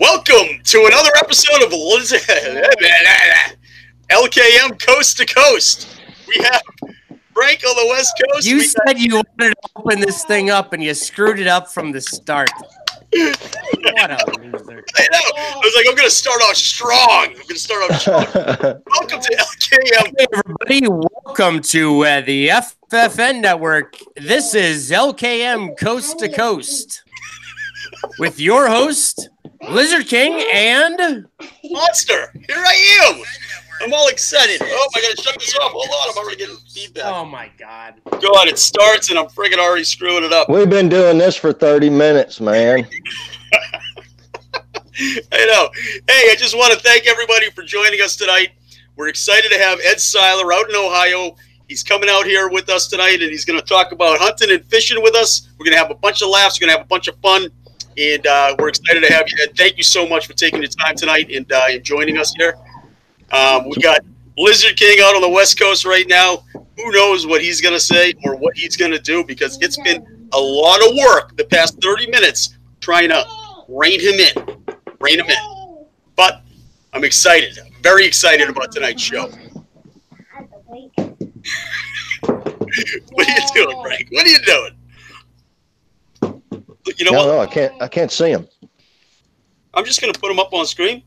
Welcome to another episode of LKM Coast to Coast. We have Frank on the West Coast. You said you wanted to open this thing up and you screwed it up from the start. What a loser. I know. I was like, I'm going to start off strong. Welcome to LKM. Hey, everybody. Welcome to the FFN Network. This is LKM Coast to Coast with your host, Lizard King and Monster. Here I am. I'm all excited. Oh, I got to shut this off. Hold on. I'm already getting feedback. oh my God. God, it starts and I'm friggin' already screwing it up. We've been doing this for 30 minutes, man. I know. Hey, I just want to thank everybody for joining us tonight. We're excited to have Ed Seiler out in Ohio. He's coming out here with us tonight, and he's going to talk about hunting and fishing with us. We're going to have a bunch of laughs. We're going to have a bunch of fun, and we're excited to have you, Ed. Thank you so much for taking the time tonight and joining us here. We got Lizard King out on the West Coast right now. Who knows what he's going to say or what he's going to do, because it's been a lot of work the past 30 minutes trying to rein him in. But I'm excited. I'm very excited about tonight's show. What are you doing, Frank? What are you doing? You know what? No, I can't see him. I'm just going to put him up on screen.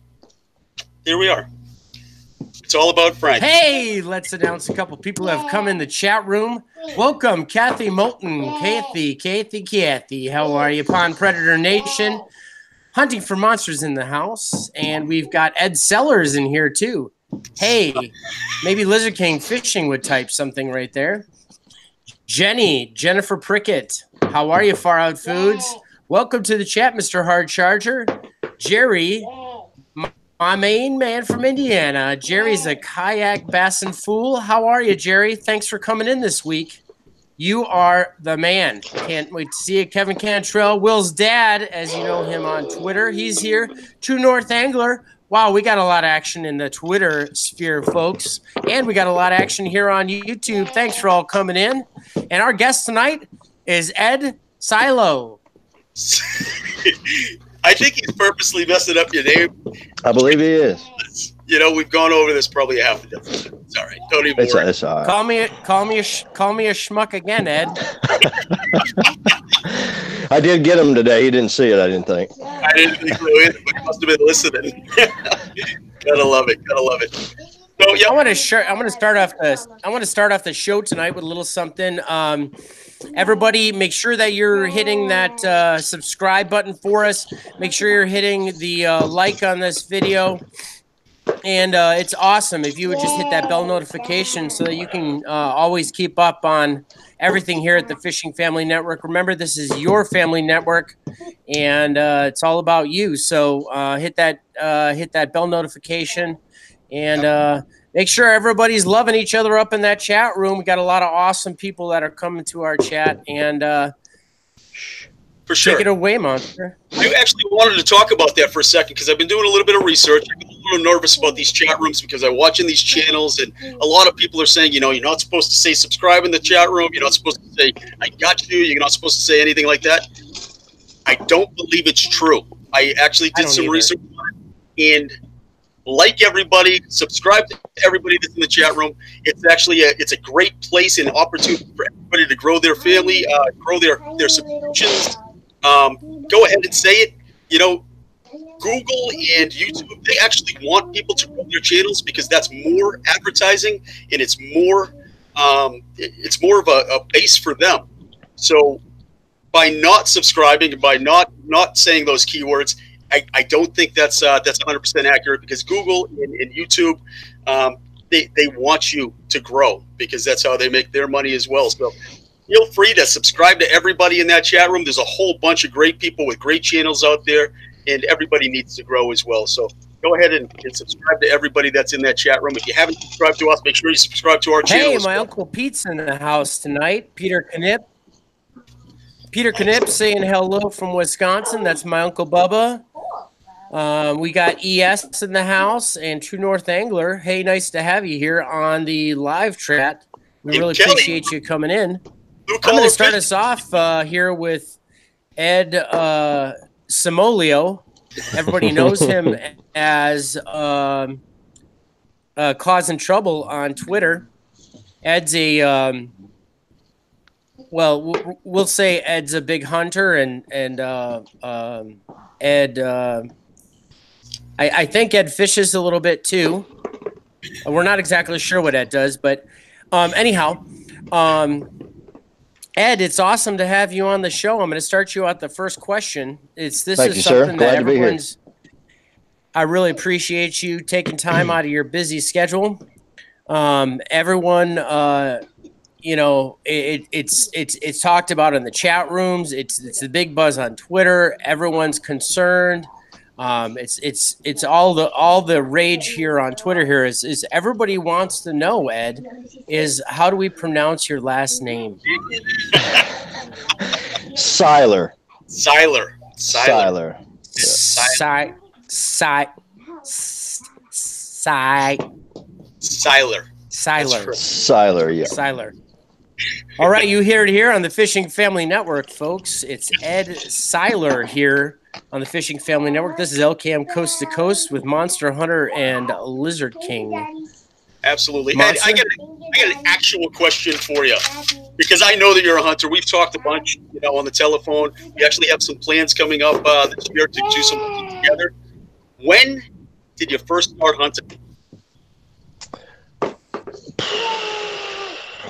Here we are. It's all about Frank. Hey, let's announce a couple people who have come in the chat room. Welcome, Kathy Moulton. Kathy. How are you, Pond Predator Nation? Hunting for Monsters in the house. And we've got Ed Sellers in here, too. Hey, maybe Lizard King Fishing would type something right there. Jennifer Prickett. How are you, Far Out Foods? Welcome to the chat, Mr. Hard Charger. Jerry, my main man from Indiana. Jerry's a kayak bassin fool. How are you, Jerry? Thanks for coming in this week. You are the man. Can't wait to see you. Kevin Cantrell, Will's dad, as you know him on Twitter. He's here. True North Angler. Wow, we got a lot of action in the Twitter sphere, folks. And we got a lot of action here on YouTube. Thanks for all coming in. And our guest tonight is Ed Seiler. I think he's purposely messing up your name. I believe he is. You know, we've gone over this probably a half a dozen times. It's all right. Don't even worry. It's all right. Call me a schmuck again, Ed. I did get him today. He didn't see it, I didn't think. I didn't think so either, but he must have been listening. Gotta love it. So yeah, I want to start off the show tonight with a little something. Everybody, make sure that you're hitting that subscribe button for us. Make sure you're hitting the like on this video. And it's awesome if you would just hit that bell notification so that you can always keep up on everything here at the Fishing Family Network. Remember, this is your family network, and it's all about you. So hit that bell notification, and make sure everybody's loving each other up in that chat room. We got a lot of awesome people that are coming to our chat, and for sure. Take it away, Monster. I actually wanted to talk about that for a second because I've been doing a little bit of research. I'm a little nervous about these chat rooms because I'm watching these channels, and a lot of people are saying, you know, you're not supposed to say subscribe in the chat room. You're not supposed to say, I got you. You're not supposed to say anything like that. I don't believe it's true. I actually did some research on it, and like everybody, subscribe to everybody that's in the chat room. It's actually it's a great place and opportunity for everybody to grow their family, grow their subscriptions. Go ahead and say it. You know, Google and YouTube, they actually want people to grow their channels because that's more advertising and it's more of a base for them. So by not subscribing and by not saying those keywords, I don't think that's 100% accurate, because Google and YouTube, they want you to grow because that's how they make their money as well. So feel free to subscribe to everybody in that chat room. There's a whole bunch of great people with great channels out there, and everybody needs to grow as well. So go ahead and subscribe to everybody that's in that chat room. If you haven't subscribed to us, make sure you subscribe to our channel. Hey, my Uncle Pete's in the house tonight. Peter Knipp saying hello from Wisconsin. That's my Uncle Bubba. We got ES in the house and True North Angler. Hey, nice to have you here on the live chat. We really appreciate you coming in. I'm going to start us off here with Ed Simolio. Everybody knows him as Causing Trouble on Twitter. Ed's a well, we'll say Ed's a big hunter, and Ed. I think Ed fishes a little bit too. We're not exactly sure what Ed does, but anyhow, Ed, it's awesome to have you on the show. I'm going to start you out the first question. This Thank you, is sir. something Glad that to be here. everyone's. I really appreciate you taking time out of your busy schedule. Everyone, you know, it's talked about in the chat rooms. It's the big buzz on Twitter. Everyone's concerned. It's all the rage here on Twitter here is everybody wants to know, Ed, is how do we pronounce your last name? Seiler. Seiler. Seiler. Seiler. Seiler, yeah. Seiler. All right, you hear it here on the Fishing Family Network, folks. It's Ed Seiler here on the Fishing Family Network. This is LKM Coast to Coast with Monster Hunter and Lizard King. Absolutely. Ed, I got an actual question for you, because I know that you're a hunter. We've talked a bunch, you know, on the telephone. We actually have some plans coming up this year to do some hunting together. When did you first start hunting?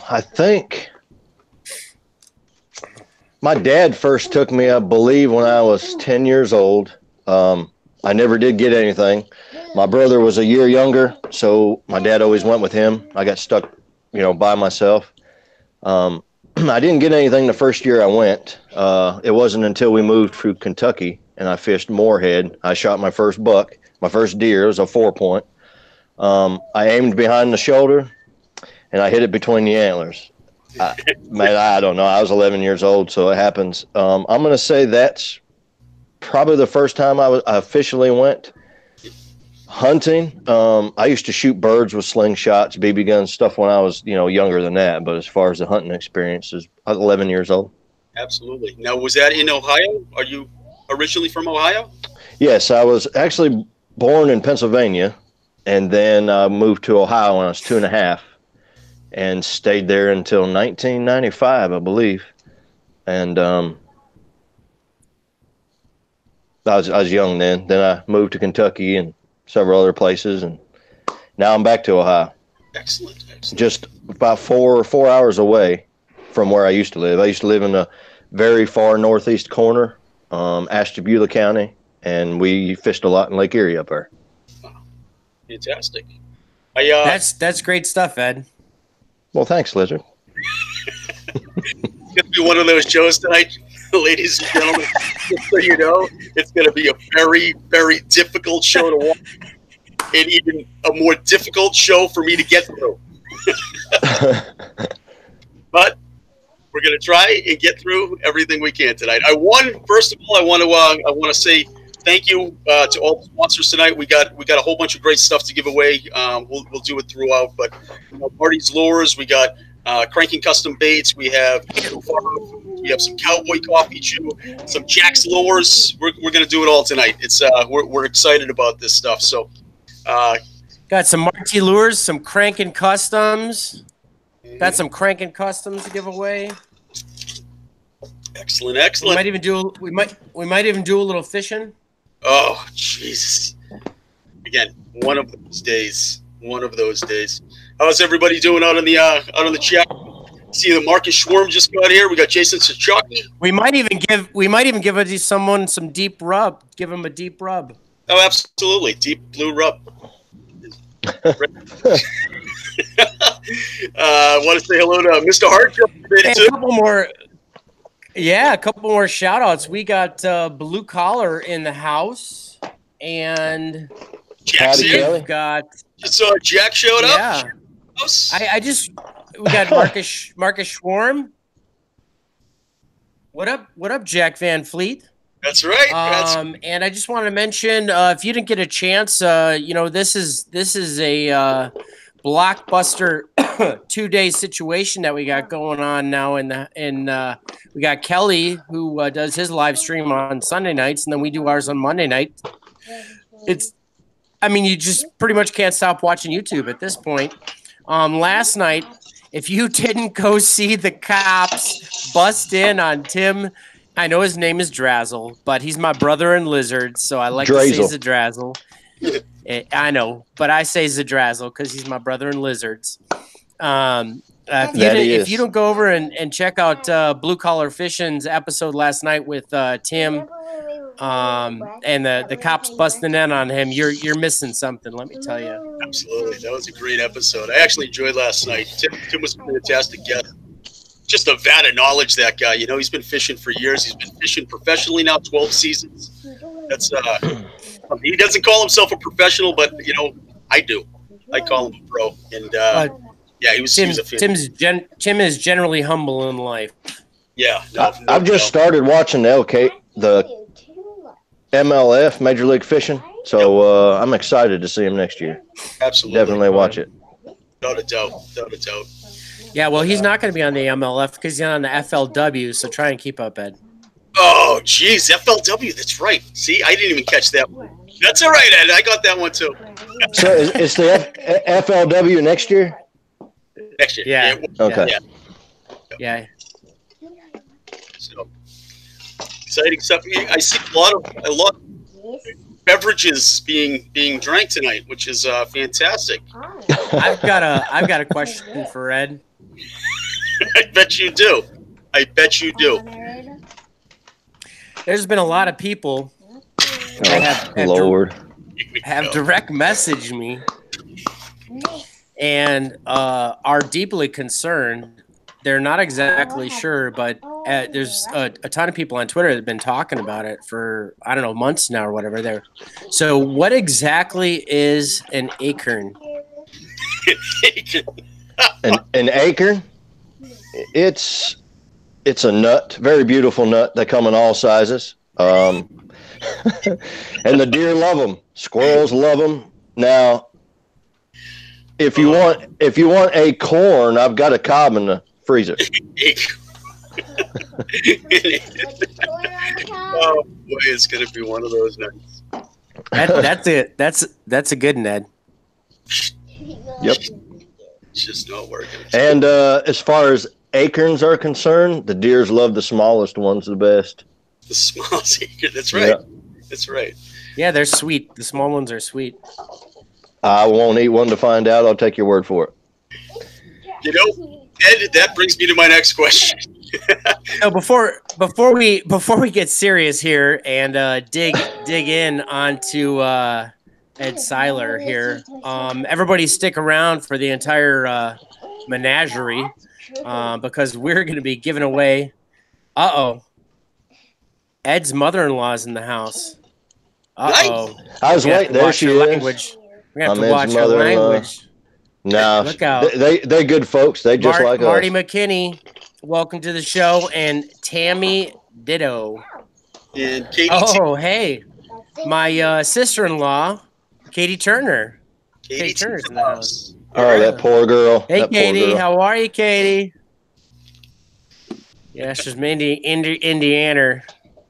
I think my dad first took me, I believe, when I was 10 years old. I never did get anything. My brother was a year younger, so my dad always went with him. I got stuck, you know, by myself. I didn't get anything the first year I went. It wasn't until we moved through Kentucky and I fished Moorhead. I shot my first buck, my first deer. It was a 4-point. I aimed behind the shoulder and I hit it between the antlers. Man, I don't know. I was 11 years old, so it happens. I'm going to say that's probably the first time I officially went hunting. I used to shoot birds with slingshots, BB guns, stuff when I was, you know, younger than that. But as far as the hunting experience, I was 11 years old. Absolutely. Now, was that in Ohio? Are you originally from Ohio? Yes, I was actually born in Pennsylvania, and then moved to Ohio when I was 2.5. And stayed there until 1995, I believe. And I was young then. Then I moved to Kentucky and several other places, and now I'm back to Ohio. Excellent. Just about four hours away from where I used to live. I used to live in a very far northeast corner, Ashtabula County, and we fished a lot in Lake Erie up there. Wow. Fantastic. That's great stuff, Ed. Well, thanks, Lizard. It's going to be one of those shows tonight, ladies and gentlemen. Just so you know, it's going to be a very, very difficult show to watch, and even a more difficult show for me to get through. But we're going to try and get through everything we can tonight. First of all, I want to say thank you to all the sponsors tonight. We got a whole bunch of great stuff to give away. We'll do it throughout, but Marty's Lures. We got Cranking Custom Baits. We have some Cowboy Coffee Chew, some Jack's Lures. We're gonna do it all tonight. It's we're excited about this stuff. So got some Marty Lures, some Cranking Customs. Got some Cranking Customs to give away. Excellent. We might even do a little fishing. Oh, Jesus. Again, one of those days. How's everybody doing out on the chat? See the Marcus Schwarm just got here. We got Jason Sachaki. We might even give someone some deep rub. Give him a deep rub. Oh, absolutely. Deep blue rub. Want to say hello to Mr. Hart. A couple more shout outs. We got Blue Collar in the house, and Jackson got just saw Jack showed up. Yeah. We got Marcus Schwarm. What up, Jack Van Fleet? That's right. And I just want to mention, if you didn't get a chance, this is a blockbuster 2-day situation that we got going on now. We got Kelly who does his live stream on Sunday nights, and then we do ours on Monday night. You just pretty much can't stop watching YouTube at this point. Last night, if you didn't go see the cops bust in on Tim, I know his name is Drazzle, but he's my brother in Lizard, so I like to say Zadrazzle. I know, but I say Zadrazzle because he's my brother in Lizards. If you don't go over and check out Blue Collar Fishing's episode last night with Tim and the cops busting in on him, you're missing something, let me tell you. Absolutely. That was a great episode. I actually enjoyed last night. Tim was a fantastic guest. Just a vat of knowledge, that guy. You know, he's been fishing for years. He's been fishing professionally now, 12 seasons. That's he doesn't call himself a professional, but, you know, I do. I call him a pro. And, yeah, he was a fan. Tim is generally humble in life. Yeah. I've just started watching the MLF, Major League Fishing. So I'm excited to see him next year. Absolutely. Definitely watch it. Without a doubt. Without a doubt. Yeah, well, he's not going to be on the MLF because he's on the FLW, so try and keep up, Ed. Oh, geez, FLW, that's right. See, I didn't even catch that one. That's all right, Ed. I got that one, too. So it's the FLW next year? Next year. Yeah. Okay. Yeah. So, exciting stuff. I see a lot of beverages being drank tonight, which is fantastic. I've got a question for Ed. I bet you do. There's been a lot of people that have direct messaged me and are deeply concerned. They're not exactly sure, but there's a ton of people on Twitter that have been talking about it for, I don't know, months now or whatever. There. So what exactly is an acorn? An acorn? It's a nut, very beautiful nut. They come in all sizes. And the deer love them. Squirrels love them. Now, if you want a corn, I've got a cob in the freezer. Oh boy, it's gonna be one of those nights. That's it. That's a good Ned. Yep. It's just not working. And as far as acorns are concerned, the deers love the smallest ones the best. The smallest acorn. That's right. Yeah. That's right. Yeah, they're sweet. The small ones are sweet. I won't eat one to find out. I'll take your word for it. You know, Ed, that brings me to my next question. So before we get serious here and dig in onto Ed Seiler here, everybody stick around for the entire menagerie because we're going to be giving away. Ed's mother-in-law's in the house. Nice. I was waiting. There she is. Language. We're going to have to watch her language. No, look out. They're good folks. They just like us. Marty McKinney, welcome to the show, and Tammy Ditto. And Katie. Oh, hey, my sister-in-law, Katie Turner. Katie Turner's in the house. Oh, that poor girl. Hey, Katie, how are you, Katie? Yeah, she's from Indiana.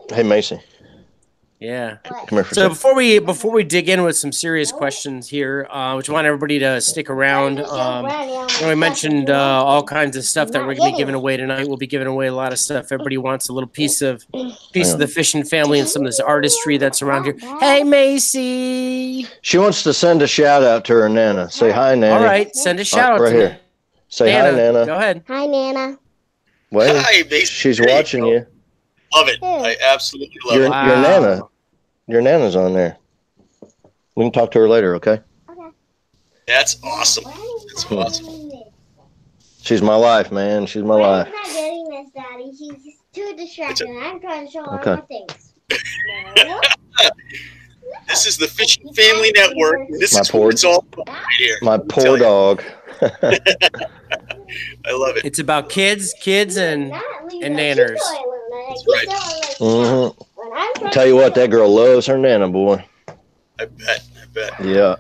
Hey, Macy. Yeah. Come here for so a second. before we dig in with some serious questions here, which I want everybody to stick around. We mentioned all kinds of stuff that we're going to be giving away tonight. We'll be giving away a lot of stuff. Everybody wants a little piece of the fishing family and some of this artistry that's around here. Hey, Macy. She wants to send a shout out to her Nana. Say hi, Nana. All right, send a shout out right to here. Say Nana. hi, Nana. Go ahead. Hi, Nana. Well, hi, Macy. She's watching you. Love it. I absolutely love it. Your Nana. Your Nana's on there. We can talk to her later, okay? Okay. That's awesome. That's awesome. She's my life, man. She's my life. I'm not getting this, Daddy. She's too distracted. I'm trying to show her Okay. more things. No. This is the Fishing Family Network. This is what it's all about right here. My poor dog. I love it. It's about kids, and nanners. That's right. Mm-hmm. Tell you what, that girl loves her Nana, boy. I bet. Yeah.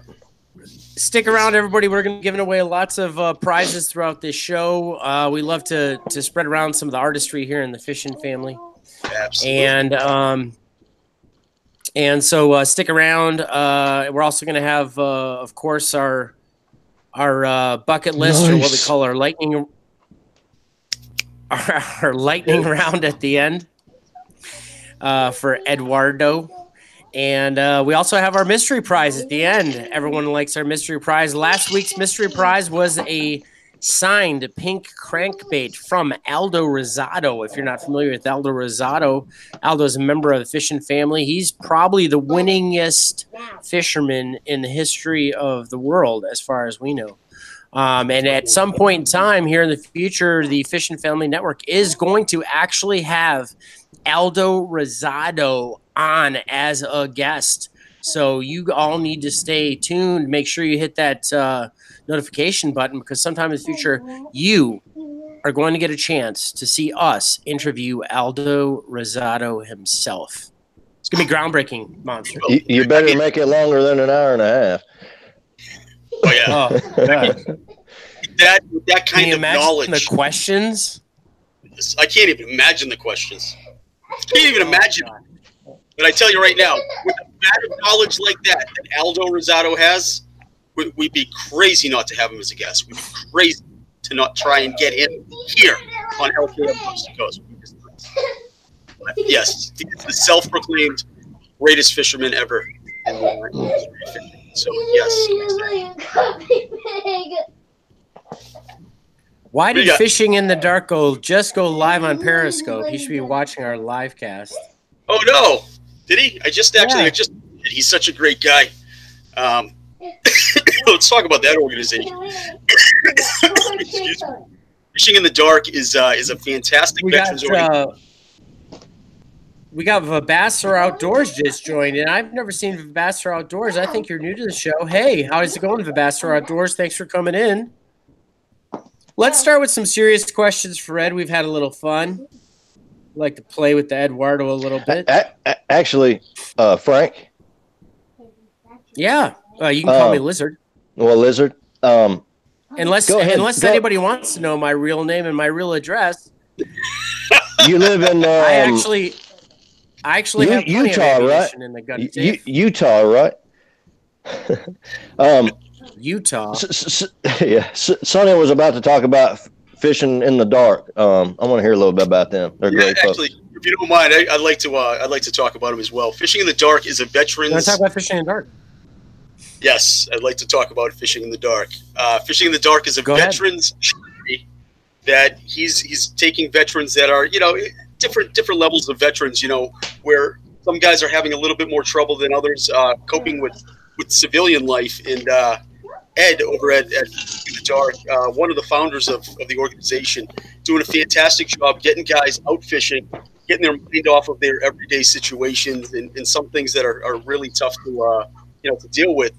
Stick around, everybody. We're going to be giving away lots of prizes throughout this show. We love to spread around some of the artistry here in the fishing family. Absolutely. And so stick around. We're also going to have, of course, our bucket list, or what we call our lightning round at the end for Eduardo. And we also have our mystery prize at the end. Everyone likes our mystery prize. Last week's mystery prize was a signed pink crankbait from Aldo Rosado. If you're not familiar with Aldo Rosado, Aldo's a member of the fishing family. He's probably the winningest fisherman in the history of the world, as far as we know. And at some point in time here in the future, the Fishing Family Network is going to actually have Aldo Rosado on as a guest. So you all need to stay tuned. Make sure you hit that notification button, because sometime in the future, you are going to get a chance to see us interview Aldo Rosado himself. It's going to be groundbreaking, Monster. You better make it longer than an hour and a half. Oh, yeah. That kind of knowledge. The questions? I can't even imagine the questions. I can't even imagine. But I tell you right now, with the amount of knowledge like that Aldo Rosado has, we'd be crazy not to have him as a guest. We'd be crazy to not try and get him here on LKM Coast to Coast. But yes, he's the self-proclaimed greatest fisherman ever. So, yes. Why did Fishing in the Dark just go live on Periscope? He should be watching our live cast. Oh, no. Did he? He's such a great guy. Let's talk about that organization. Excuse me. Fishing in the Dark is a fantastic veterans organization. We got Vivasser Outdoors just joined in. I've never seen Vivasser Outdoors. I think you're new to the show. Hey, how's it going, Vivasser Outdoors? Thanks for coming in. Let's start with some serious questions for Ed. We've had a little fun. I'd like to play with the Eduardo a little bit. Actually, Frank? Yeah, you can call me Lizard. Well, Lizard. Unless anybody wants to know my real name and my real address. You live in... I actually have Utah, right? In the gun Utah, right? Utah. Yeah, Sonny was about to talk about Fishing in the Dark. I want to hear a little bit about them. They're great folks. Actually, if you don't mind, I'd like to talk about them as well. Fishing in the Dark is a veterans. You want to talk about Fishing in the Dark? Yes, I'd like to talk about Fishing in the Dark. Fishing in the Dark is a veterans charity that he's taking veterans that are, different levels of veterans, where some guys are having a little bit more trouble than others coping with civilian life. And Ed over at Fishing in the Dark, one of the founders of the organization, doing a fantastic job getting guys out fishing, getting their mind off of their everyday situations and some things that are really tough to deal with.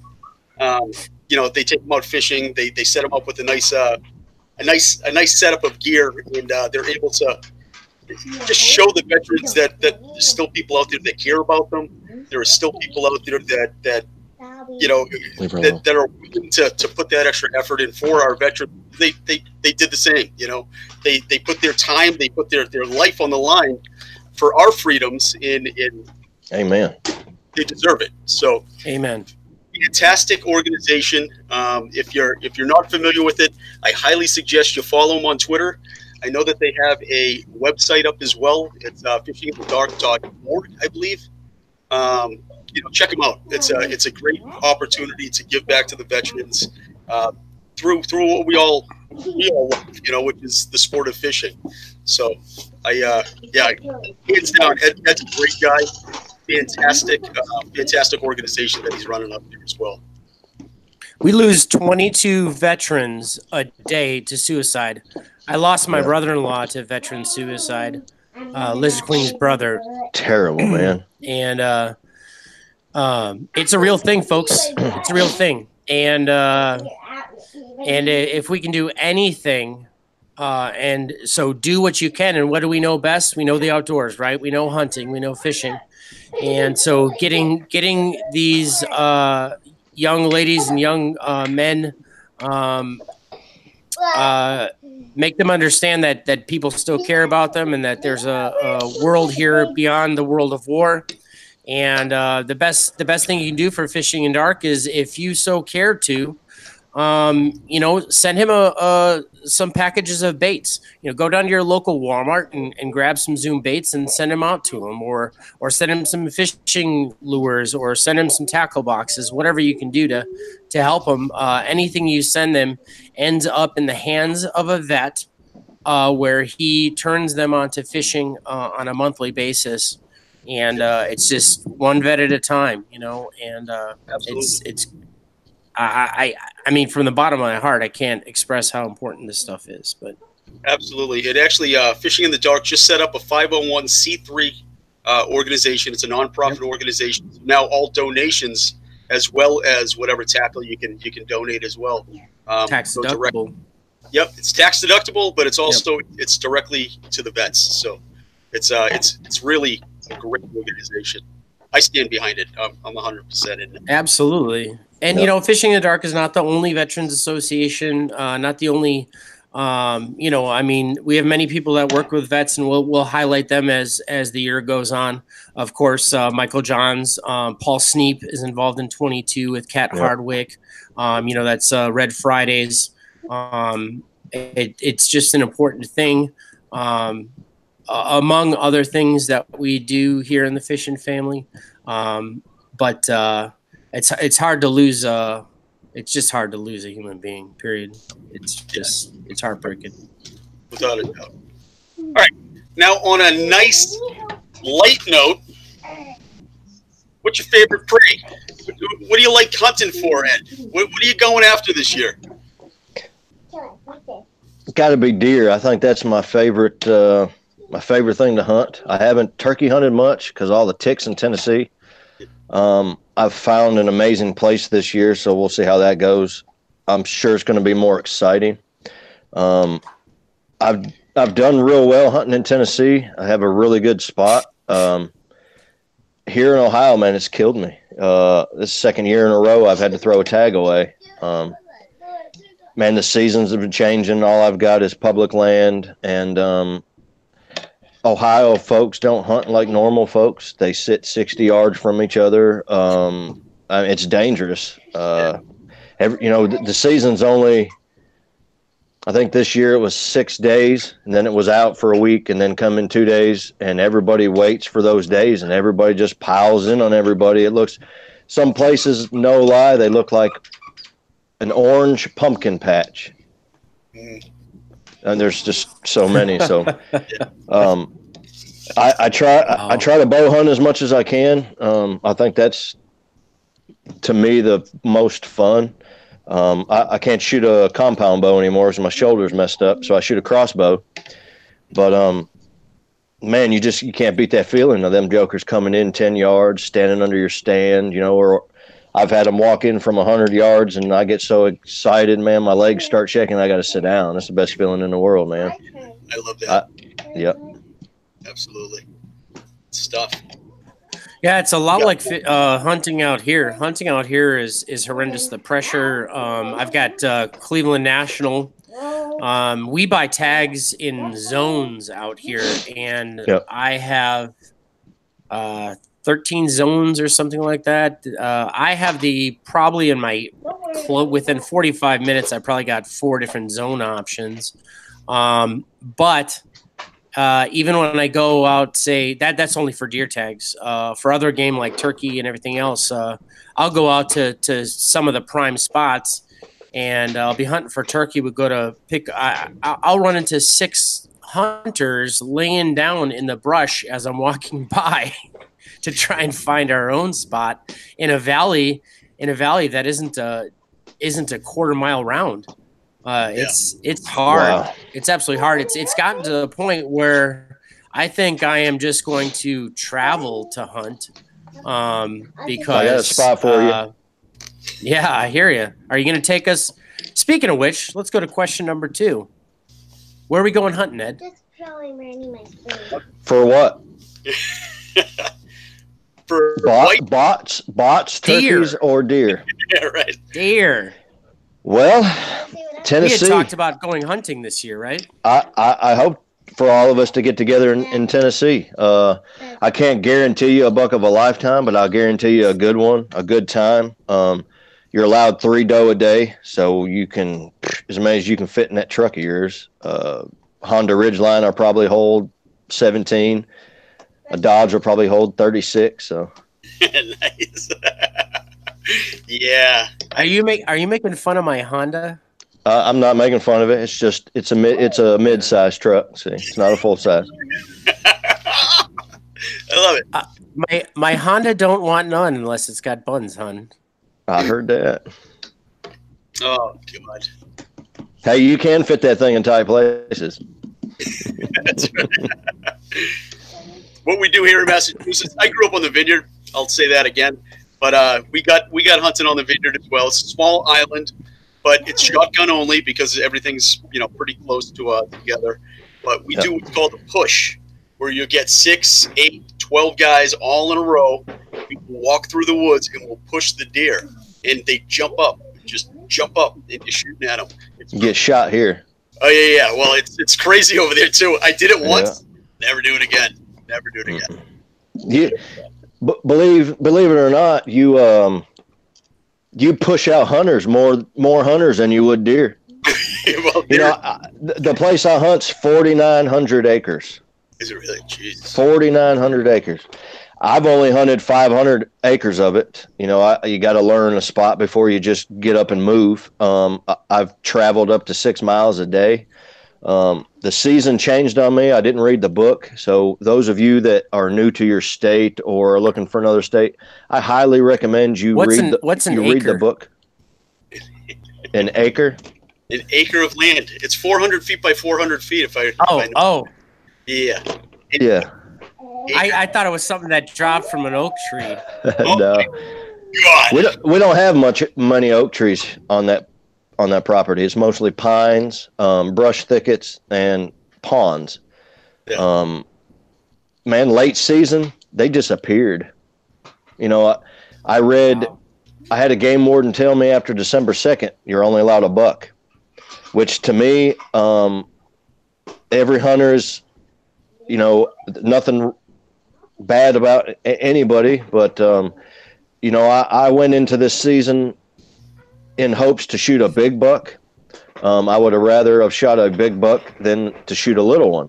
They take them out fishing. They set them up with a nice setup of gear, and they're able to just show the veterans that there's still people out there that care about them. There are still people out there that are willing to put that extra effort in for our veterans. They did the same. They put their time, they put their life on the line for our freedoms. In Amen. They deserve it. So, amen. Fantastic organization. If you're not familiar with it, I highly suggest you follow them on Twitter. I know that they have a website up as well. It's fishinginthedark.org, I believe. Check them out. It's a great opportunity to give back to the veterans through what we all love, which is the sport of fishing. So hands down, Ed's a great guy. Fantastic organization that he's running up there as well. We lose 22 veterans a day to suicide. I lost my brother-in-law to veteran suicide, Lizard Queen's brother. Terrible, man. And it's a real thing, folks. It's a real thing. And if we can do anything, and so do what you can. And what do we know best? We know the outdoors, right? We know hunting. We know fishing. And so getting these young ladies and young men. Make them understand that people still care about them and that there's a world here beyond the world of war. And the best thing you can do for Fishing in Dark is, if you so care to, send him some packages of baits. Go down to your local Walmart and grab some Zoom baits and send them out to him, or send him some fishing lures, or send him some tackle boxes, whatever you can do to help him. Anything you send them ends up in the hands of a vet, where he turns them onto fishing on a monthly basis. And it's just one vet at a time, and it's I mean, from the bottom of my heart, I can't express how important this stuff is. But absolutely, it actually Fishing in the Dark just set up a 501c3 organization. It's a nonprofit organization. Now all donations, as well as whatever tackle you can donate as well. Tax deductible. Yep, it's tax deductible, but it's also it's directly to the vets. So it's really a great organization. I stand behind it. I'm 100% in it. Absolutely. And, Fishing in the Dark is not the only veterans association, not the only, I mean, we have many people that work with vets, and we'll highlight them as the year goes on. Of course, Michael Johns, Paul Sneap is involved in 22 with Kat Hardwick. That's Red Fridays. It's just an important thing. Among other things that we do here in the fishing family. But it's hard to lose. It's just hard to lose a human being, period. It's heartbreaking. Without a doubt. All right. Now, on a nice light note, what's your favorite prey? What do you like hunting for, Ed? What are you going after this year? Got to be deer. I think that's my favorite thing to hunt. I haven't turkey hunted much because all the ticks in Tennessee. I've found an amazing place this year, so we'll see how that goes. I'm sure it's going to be more exciting. I've done real well hunting in Tennessee. I have a really good spot. Here in Ohio, man, it's killed me. This second year in a row, I've had to throw a tag away. Man, the seasons have been changing. All I've got is public land, and Ohio folks don't hunt like normal folks. They sit 60 yards from each other. It's dangerous. The season's only, I think this year it was 6 days, and then it was out for a week, and then come in 2 days, and everybody waits for those days, and everybody just piles in on everybody. It looks, some places, no lie, they look like an orange pumpkin patch. And there's just so many. So I try to bow hunt as much as I can. I think that's, to me, the most fun. I can't shoot a compound bow anymore because my shoulder's messed up, so I shoot a crossbow. But man, you can't beat that feeling of them jokers coming in 10 yards, standing under your stand, or I've had them walk in from 100 yards, and I get so excited, man, my legs start shaking. I got to sit down. That's the best feeling in the world, man. I love that. Yep. Absolutely. Stuff. Yeah, it's a lot like hunting out here. Hunting out here is horrendous. The pressure. I've got Cleveland National. We buy tags in zones out here, and I have 13 zones or something like that. I have probably in my within 45 minutes, I probably got 4 different zone options. But even when I go out, say that's only for deer tags. For other game like turkey and everything else, I'll go out to some of the prime spots, and I'll be hunting for turkey. We go to pick. I'll run into 6 hunters laying down in the brush as I'm walking by to try and find our own spot in a valley that isn't a quarter mile round. It's hard. Wow. It's absolutely hard. It's gotten to the point where I think I am just going to travel to hunt. Because I got a spot for you. Yeah, I hear you. Are you going to take us? Speaking of which, let's go to question number 2. Where are we going hunting, Ed? Just probably running my phone. For what? For white bots, turkeys, Deer. or deer? Yeah, right. Deer. Well, We had Tennessee. talked about going hunting this year, right? I hope for all of us to get together in Tennessee. I can't guarantee you a buck of a lifetime, but I'll guarantee you a good one, a good time. You're allowed 3 doe a day, so you can, as many as you can fit in that truck of yours. Honda Ridgeline will probably hold 17. A Dodge will probably hold 36. So Nice. Yeah. Are you making fun of my Honda? I'm not making fun of it. It's just it's a mid-sized truck. See, it's not a full size. I love it. My Honda don't want none unless it's got buns, hun. I heard that. Oh God. Hey, you can fit that thing in tight places. That's right. What we do here in Massachusetts, I grew up on the vineyard. I'll say that again. But we got hunting on the vineyard as well. It's a small island, but it's shotgun only because everything's pretty close to together. But we do what's called a push, where you get 6, 8, 12 guys all in a row. We walk through the woods and we'll push the deer, and they jump up, just jump up, and you're shooting at them. You get shot here. Oh yeah. Well, it's crazy over there too. I did it once. Yeah. Never do it again. Never do it again. You believe it or not, you push out hunters more hunters than you would deer. Well, deer. The place I hunt's 4,900 acres. Is it really? Jesus. 4,900 acres. I've only hunted 500 acres of it. You got to learn a spot before you just get up and move. I've traveled up to 6 miles a day. The season changed on me. I didn't read the book. So those of you that are new to your state or are looking for another state, I highly recommend you read the book. An acre? An acre of land. It's 400 feet by 400 feet. If I know. Yeah. Yeah. I thought it was something that dropped from an oak tree. No. God. We don't have many oak trees on that property. It's mostly pines, brush thickets, and ponds. Yeah. Man, late season, they disappeared. I read, I had a game warden tell me after December 2nd, you're only allowed a buck, which to me, every hunter is, nothing bad about anybody, but, I went into this season in hopes to shoot a big buck. I would have rather have shot a big buck than to shoot a little one.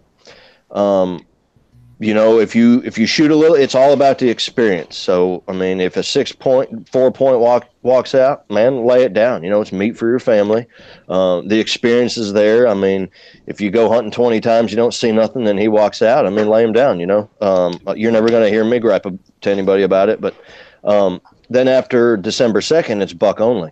If you shoot a little, it's all about the experience. So, I mean, if a 4-point walks out, man, lay it down. It's meat for your family. The experience is there. I mean, if you go hunting 20 times, you don't see nothing, then he walks out. I mean, lay him down, You're never going to hear me gripe to anybody about it. But then after December 2nd, it's buck only.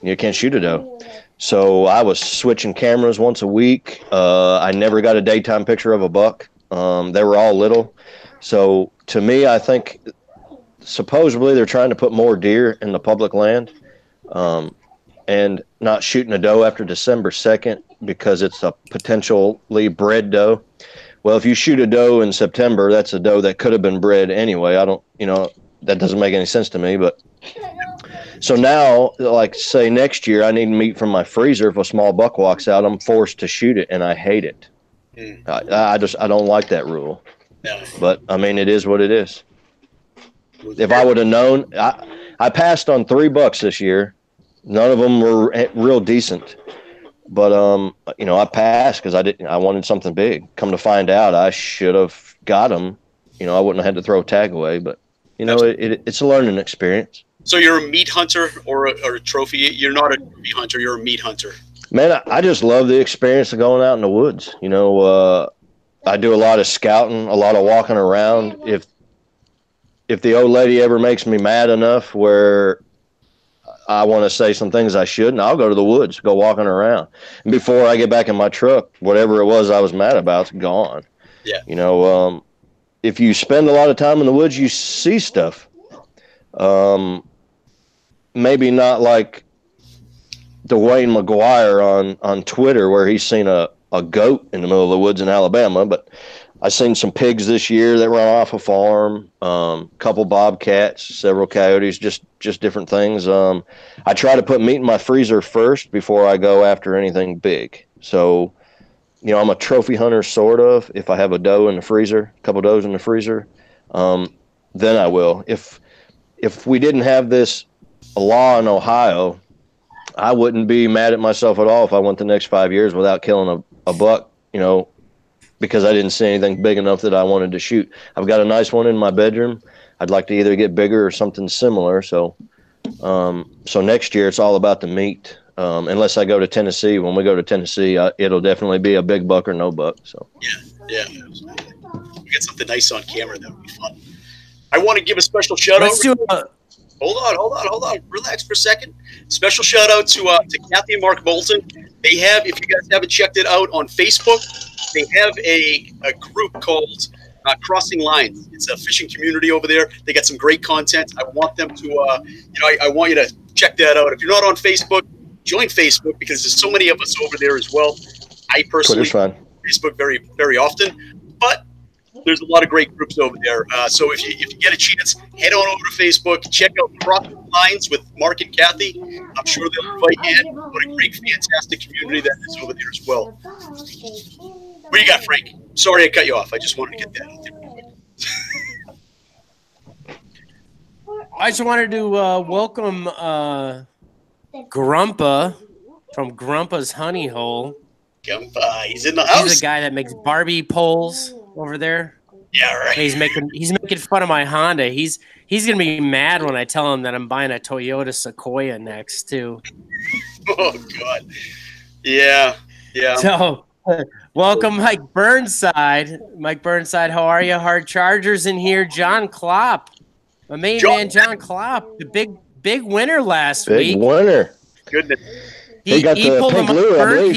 You can't shoot a doe. So I was switching cameras once a week. I never got a daytime picture of a buck. They were all little. So to me, I think supposedly they're trying to put more deer in the public land and not shooting a doe after December 2nd because it's a potentially bred doe. Well, if you shoot a doe in September, that's a doe that could have been bred anyway. That doesn't make any sense to me, but so now, like say next year, I need meat from my freezer. If a small buck walks out, I'm forced to shoot it, and I hate it. I don't like that rule. Yeah. But I mean, it is what it is. If I would have known, I passed on 3 bucks this year. None of them were real decent, but I passed because I wanted something big. Come to find out, I should have got them. I wouldn't have had to throw a tag away, but it's a learning experience. So you're a meat hunter or a trophy? You're not a trophy hunter. You're a meat hunter. Man, I just love the experience of going out in the woods. I do a lot of scouting, a lot of walking around. If the old lady ever makes me mad enough where I want to say some things I shouldn't, I'll go to the woods, go walking around. And before I get back in my truck, whatever it was I was mad about, it's gone. Yeah. If you spend a lot of time in the woods, you see stuff. Maybe not like Dwayne McGuire on Twitter where he's seen a goat in the middle of the woods in Alabama, but I seen some pigs this year that run off a farm, couple bobcats, several coyotes, just different things. I try to put meat in my freezer first before I go after anything big. So, you know, I'm a trophy hunter, sort of. If I have a doe in the freezer, a couple does in the freezer, then I will. If we didn't have this law in Ohio, I wouldn't be mad at myself at all if I went the next 5 years without killing a buck, you know, because I didn't see anything big enough that I wanted to shoot. I've got a nice one in my bedroom. I'd like to either get bigger or something similar. So next year it's all about the meat. Unless I go to Tennessee. When we go to Tennessee, it'll definitely be a big buck or no buck. So yeah. Absolutely. We get something nice on camera. That would be fun. I want to give a special shout out. Hold on. Relax for a second. Special shout out to Kathy and Mark Bolton. They have, if you guys haven't checked it out on Facebook, they have a group called Crossing Lines. It's a fishing community over there. They got some great content. I want them to, I want you to check that out. If you're not on Facebook, join Facebook because there's so many of us over there as well. I personally use Facebook very, very often, but there's a lot of great groups over there. So if you get a chance, head on over to Facebook, check out Crossing Lines with Mark and Kathy. I'm sure they'll invite you in. What a great, fantastic community that is over there as well. What do you got, Frank? Sorry I cut you off. I just wanted to get that out there real quick. I just wanted to welcome Grumpa from Grumpa's Honey Hole. Grumpa, he's in the house. He's the guy that makes Barbie poles over there. Yeah, right. He's making fun of my Honda. He's gonna be mad when I tell him that I'm buying a Toyota Sequoia next too. Oh God. Yeah. So welcome, Mike Burnside. Mike Burnside, how are you? Hard Chargers in here. John Klopp, my main man, John Klopp, the big winner last week. Big winner. Goodness. He got the pulled pink lure, I believe.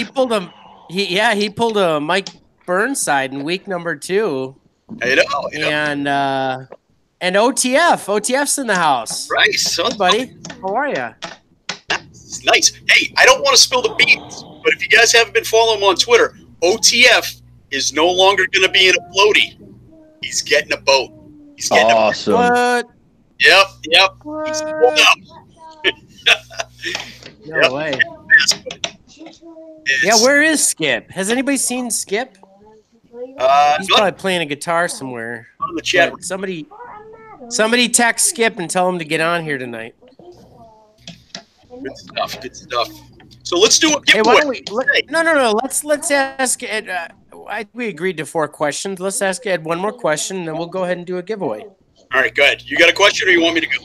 He pulled a Mike Burnside in week number 2. I know. And OTF's in the house. Right, son. Hey, buddy. How are you? Nice. Hey, I don't want to spill the beans, but if you guys haven't been following him on Twitter, OTF is no longer going to be in a floaty. He's getting a boat. He's getting awesome. What? Yep. What? He's pulled up. No way. Yeah, where is Skip? Has anybody seen Skip? He's probably playing a guitar somewhere. On the chat. Somebody text Skip and tell him to get on here tonight. Good stuff. So let's do a giveaway. No. Let's ask Ed. We agreed to 4 questions. Let's ask Ed one more question, and then we'll go ahead and do a giveaway. All right, go ahead. You got a question, or you want me to go?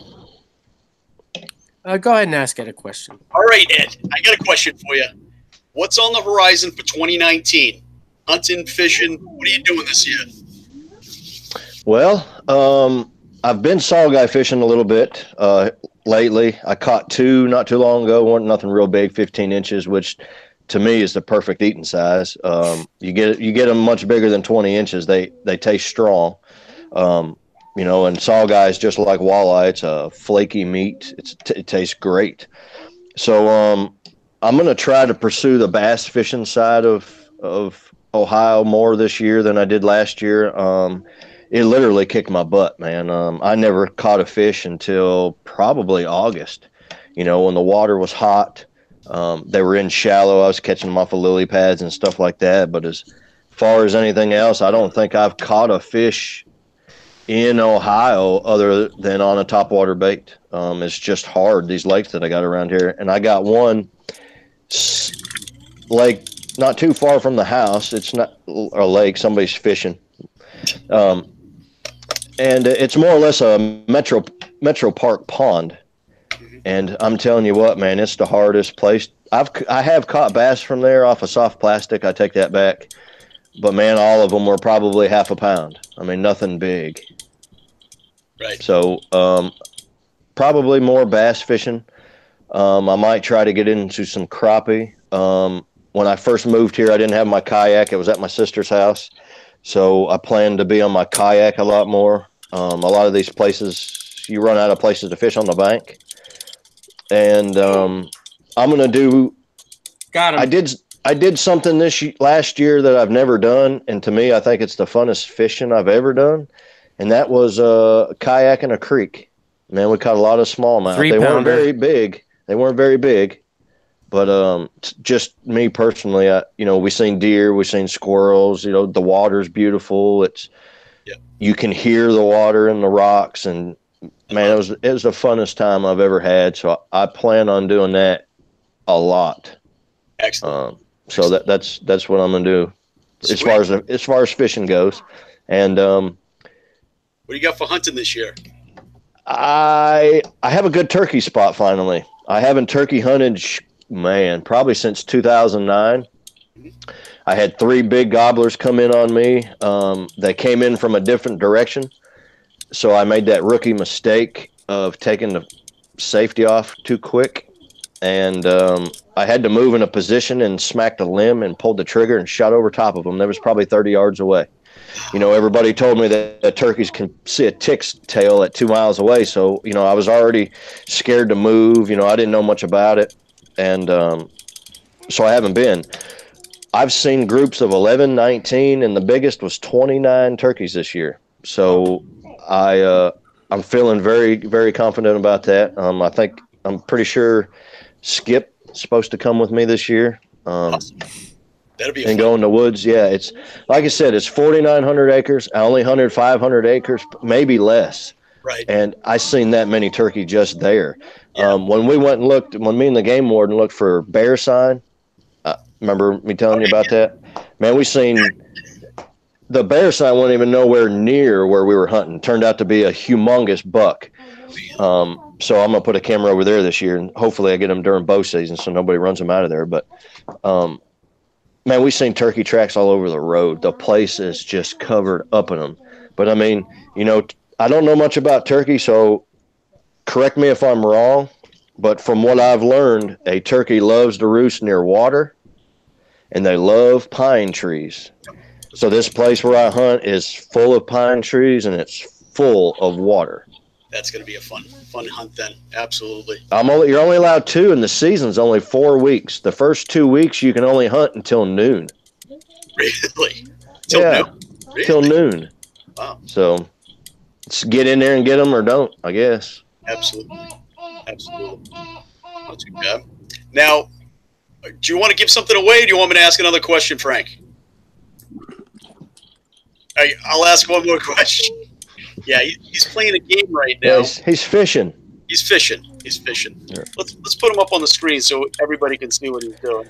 Go ahead and ask Ed a question. All right, Ed. I got a question for you. What's on the horizon for 2019? Hunting, fishing. What are you doing this year? Well, I've been saugeye fishing a little bit lately. I caught 2 not too long ago. One, nothing real big, 15 inches, which to me is the perfect eating size. You get them much bigger than 20 inches. They taste strong. You know, and saugeye is just like walleye. It's a flaky meat. It tastes great. So I'm going to try to pursue the bass fishing side of Ohio more this year than I did last year. It literally kicked my butt, man. I never caught a fish until probably August. You know, when the water was hot, they were in shallow. I was catching them off of lily pads and stuff like that. But as far as anything else, I don't think I've caught a fish in Ohio other than on a topwater bait. It's just hard, these lakes that I got around here. And I got one lake not too far from the house. It's not a lake. Somebody's fishing. And it's more or less a Metro Park pond. And I'm telling you what, man, it's the hardest place. I have caught bass from there off of soft plastic. I take that back. But, man, all of them were probably half a pound. I mean, nothing big. Right. So probably more bass fishing. I might try to get into some crappie. When I first moved here, I didn't have my kayak. It was at my sister's house. So I plan to be on my kayak a lot more. A lot of these places, you run out of places to fish on the bank. And I'm going to do – Got him. I did something last year that I've never done, and to me, I think it's the funnest fishing I've ever done, and that was kayak in a creek. Man, we caught a lot of smallmouth. They weren't very big. But just me personally, we seen deer, we seen squirrels. The water's beautiful. You can hear the water in the rocks, and man, it was the funnest time I've ever had. So I plan on doing that a lot. Excellent. So that's what I'm gonna do as far as fishing goes. And what do you got for hunting this year? I have a good turkey spot finally. I haven't turkey hunted, probably since 2009. I had 3 big gobblers come in on me. They came in from a different direction, so I made that rookie mistake of taking the safety off too quick. And I had to move in a position and smacked a limb and pulled the trigger and shot over top of them. That was probably 30 yards away. Everybody told me that turkeys can see a tick's tail at 2 miles away. So, I was already scared to move. I didn't know much about it. And so I haven't been. I've seen groups of 11, 19, and the biggest was 29 turkeys this year. So I'm feeling very, very confident about that. I'm pretty sure Skip's supposed to come with me this year. Awesome. That'll be and go in the woods. Yeah, it's like I said, it's 4,900 acres. I only hunted 500 acres, maybe less. Right. And I seen that many turkey just there. Yeah. When me and the game warden looked for bear sign, remember me telling you about that? Man, we seen the bear sign wasn't even nowhere near where we were hunting. Turned out to be a humongous buck. So I'm gonna put a camera over there this year, and hopefully I get them during bow season so nobody runs them out of there. But man, we seen turkey tracks all over the road. The place is just covered up in them. But I mean, I don't know much about turkey, so correct me if I'm wrong. But from what I've learned, a turkey loves to roost near water, and they love pine trees. So this place where I hunt is full of pine trees, and it's full of water. That's going to be a fun hunt then. Absolutely. You're only allowed 2, and the season's only 4 weeks. The first 2 weeks you can only hunt until noon. Really? Noon? Really? Till noon. Wow. So let's get in there and get them or don't, I guess. Absolutely. Not too bad. Now, do you want to give something away, or do you want me to ask another question, Frank? I'll ask one more question. Yeah, he's playing a game right now. Yeah, he's fishing. He's fishing. Yeah. Let's put him up on the screen so everybody can see what he's doing.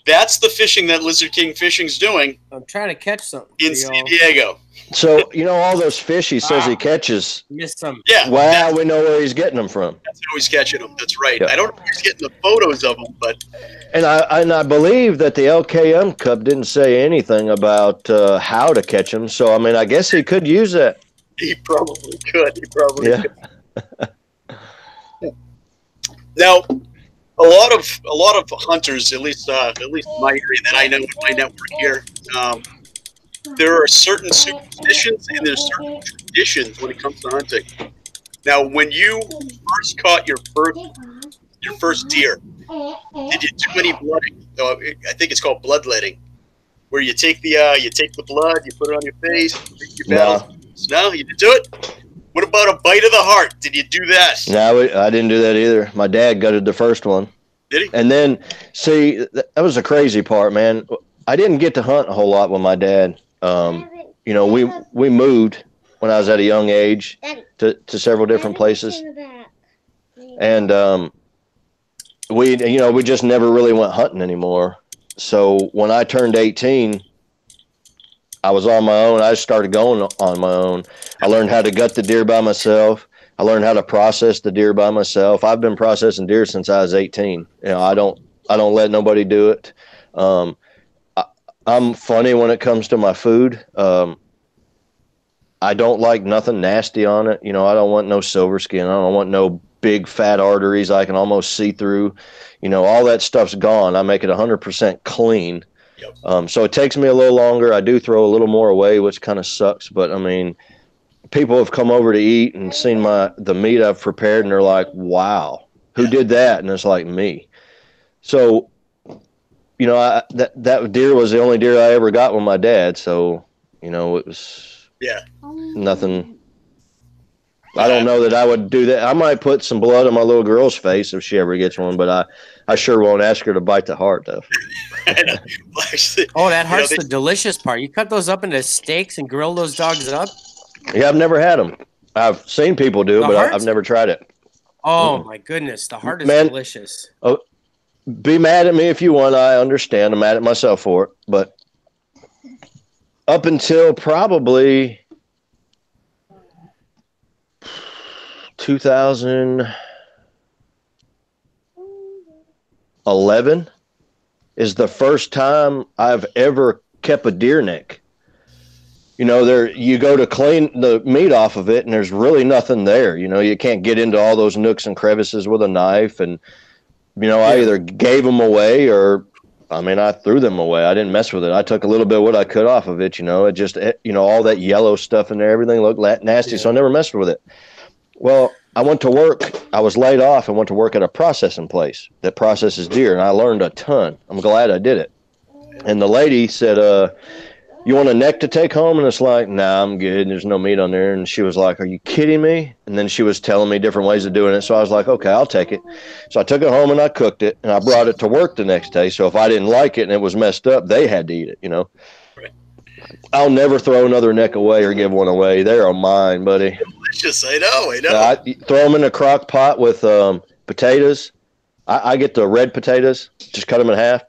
That's the fishing that Lizard King Fishing's doing. I'm trying to catch something in San Diego. So all those fish he says he catches. Missed some. Yeah. Wow, we know where he's getting them from. That's how he's catching them. That's right. Yeah. I don't know if he's getting the photos of them, but. And I believe that the LKM Cup didn't say anything about how to catch them. So I mean, I guess he could use that. He probably could. Could. Now, a lot of hunters, at least my area that I know in my network here, there are certain superstitions and there's certain traditions when it comes to hunting. Now, when you first caught your first deer, did you do any blooding? I think it's called bloodletting, where you take the blood, you put it on your face, No, you didn't do it? What about a bite of the heart? Did you do that? No, I didn't do that either. My dad gutted the first one. Did he? And then, see, that was the crazy part, man. I didn't get to hunt a whole lot with my dad. We moved when I was at a young age to several different places. And we just never really went hunting anymore. So when I turned 18, I was on my own. I started going on my own. I learned how to gut the deer by myself. I learned how to process the deer by myself. I've been processing deer since I was 18. I don't let nobody do it. I'm funny when it comes to my food. I don't like nothing nasty on it. I don't want no silver skin. I don't want no big fat arteries I can almost see through. All that stuff's gone. I make it 100% clean. Yep. So it takes me a little longer. I do throw a little more away, which kind of sucks. But I mean, people have come over to eat and seen the meat I've prepared, and they're like, "Wow, who did that?" And it's like me. So you know, that deer was the only deer I ever got with my dad. So, you know, it was nothing. I don't know that I would do that. I might put some blood on my little girl's face if she ever gets one, but I sure won't ask her to bite the heart, though. Oh, that heart's the delicious part. You cut those up into steaks and grill those dogs up? Yeah, I've never had them. I've seen people do it, but I've never tried it. Oh, my goodness. The heart is delicious. Oh, be mad at me if you want. I understand. I'm mad at myself for it. But up until probably 2011 is the first time I've ever kept a deer neck. You know, you go to clean the meat off of it, and there's really nothing there. You know, you can't get into all those nooks and crevices with a knife. And, you know, I either gave them away or, I mean, I threw them away. I didn't mess with it. I took a little bit of what I could off of it. You know, it just, you know, all that yellow stuff in there, everything looked nasty. So I never messed with it. Well, I went to work. I was laid off and went to work at a processing place that processes deer, and I learned a ton. I'm glad I did it. And the lady said, you want a neck to take home? And it's like, nah, I'm good. There's no meat on there. And she was like, are you kidding me? And then she was telling me different ways of doing it. So I was like, okay, I'll take it. So I took it home and I cooked it, and I brought it to work the next day. So if I didn't like it and it was messed up, they had to eat it, you know. I'll never throw another neck away or give one away. They're mine, buddy. Delicious. I know. I throw them in a crock pot with potatoes. I get the red potatoes, just cut them in half.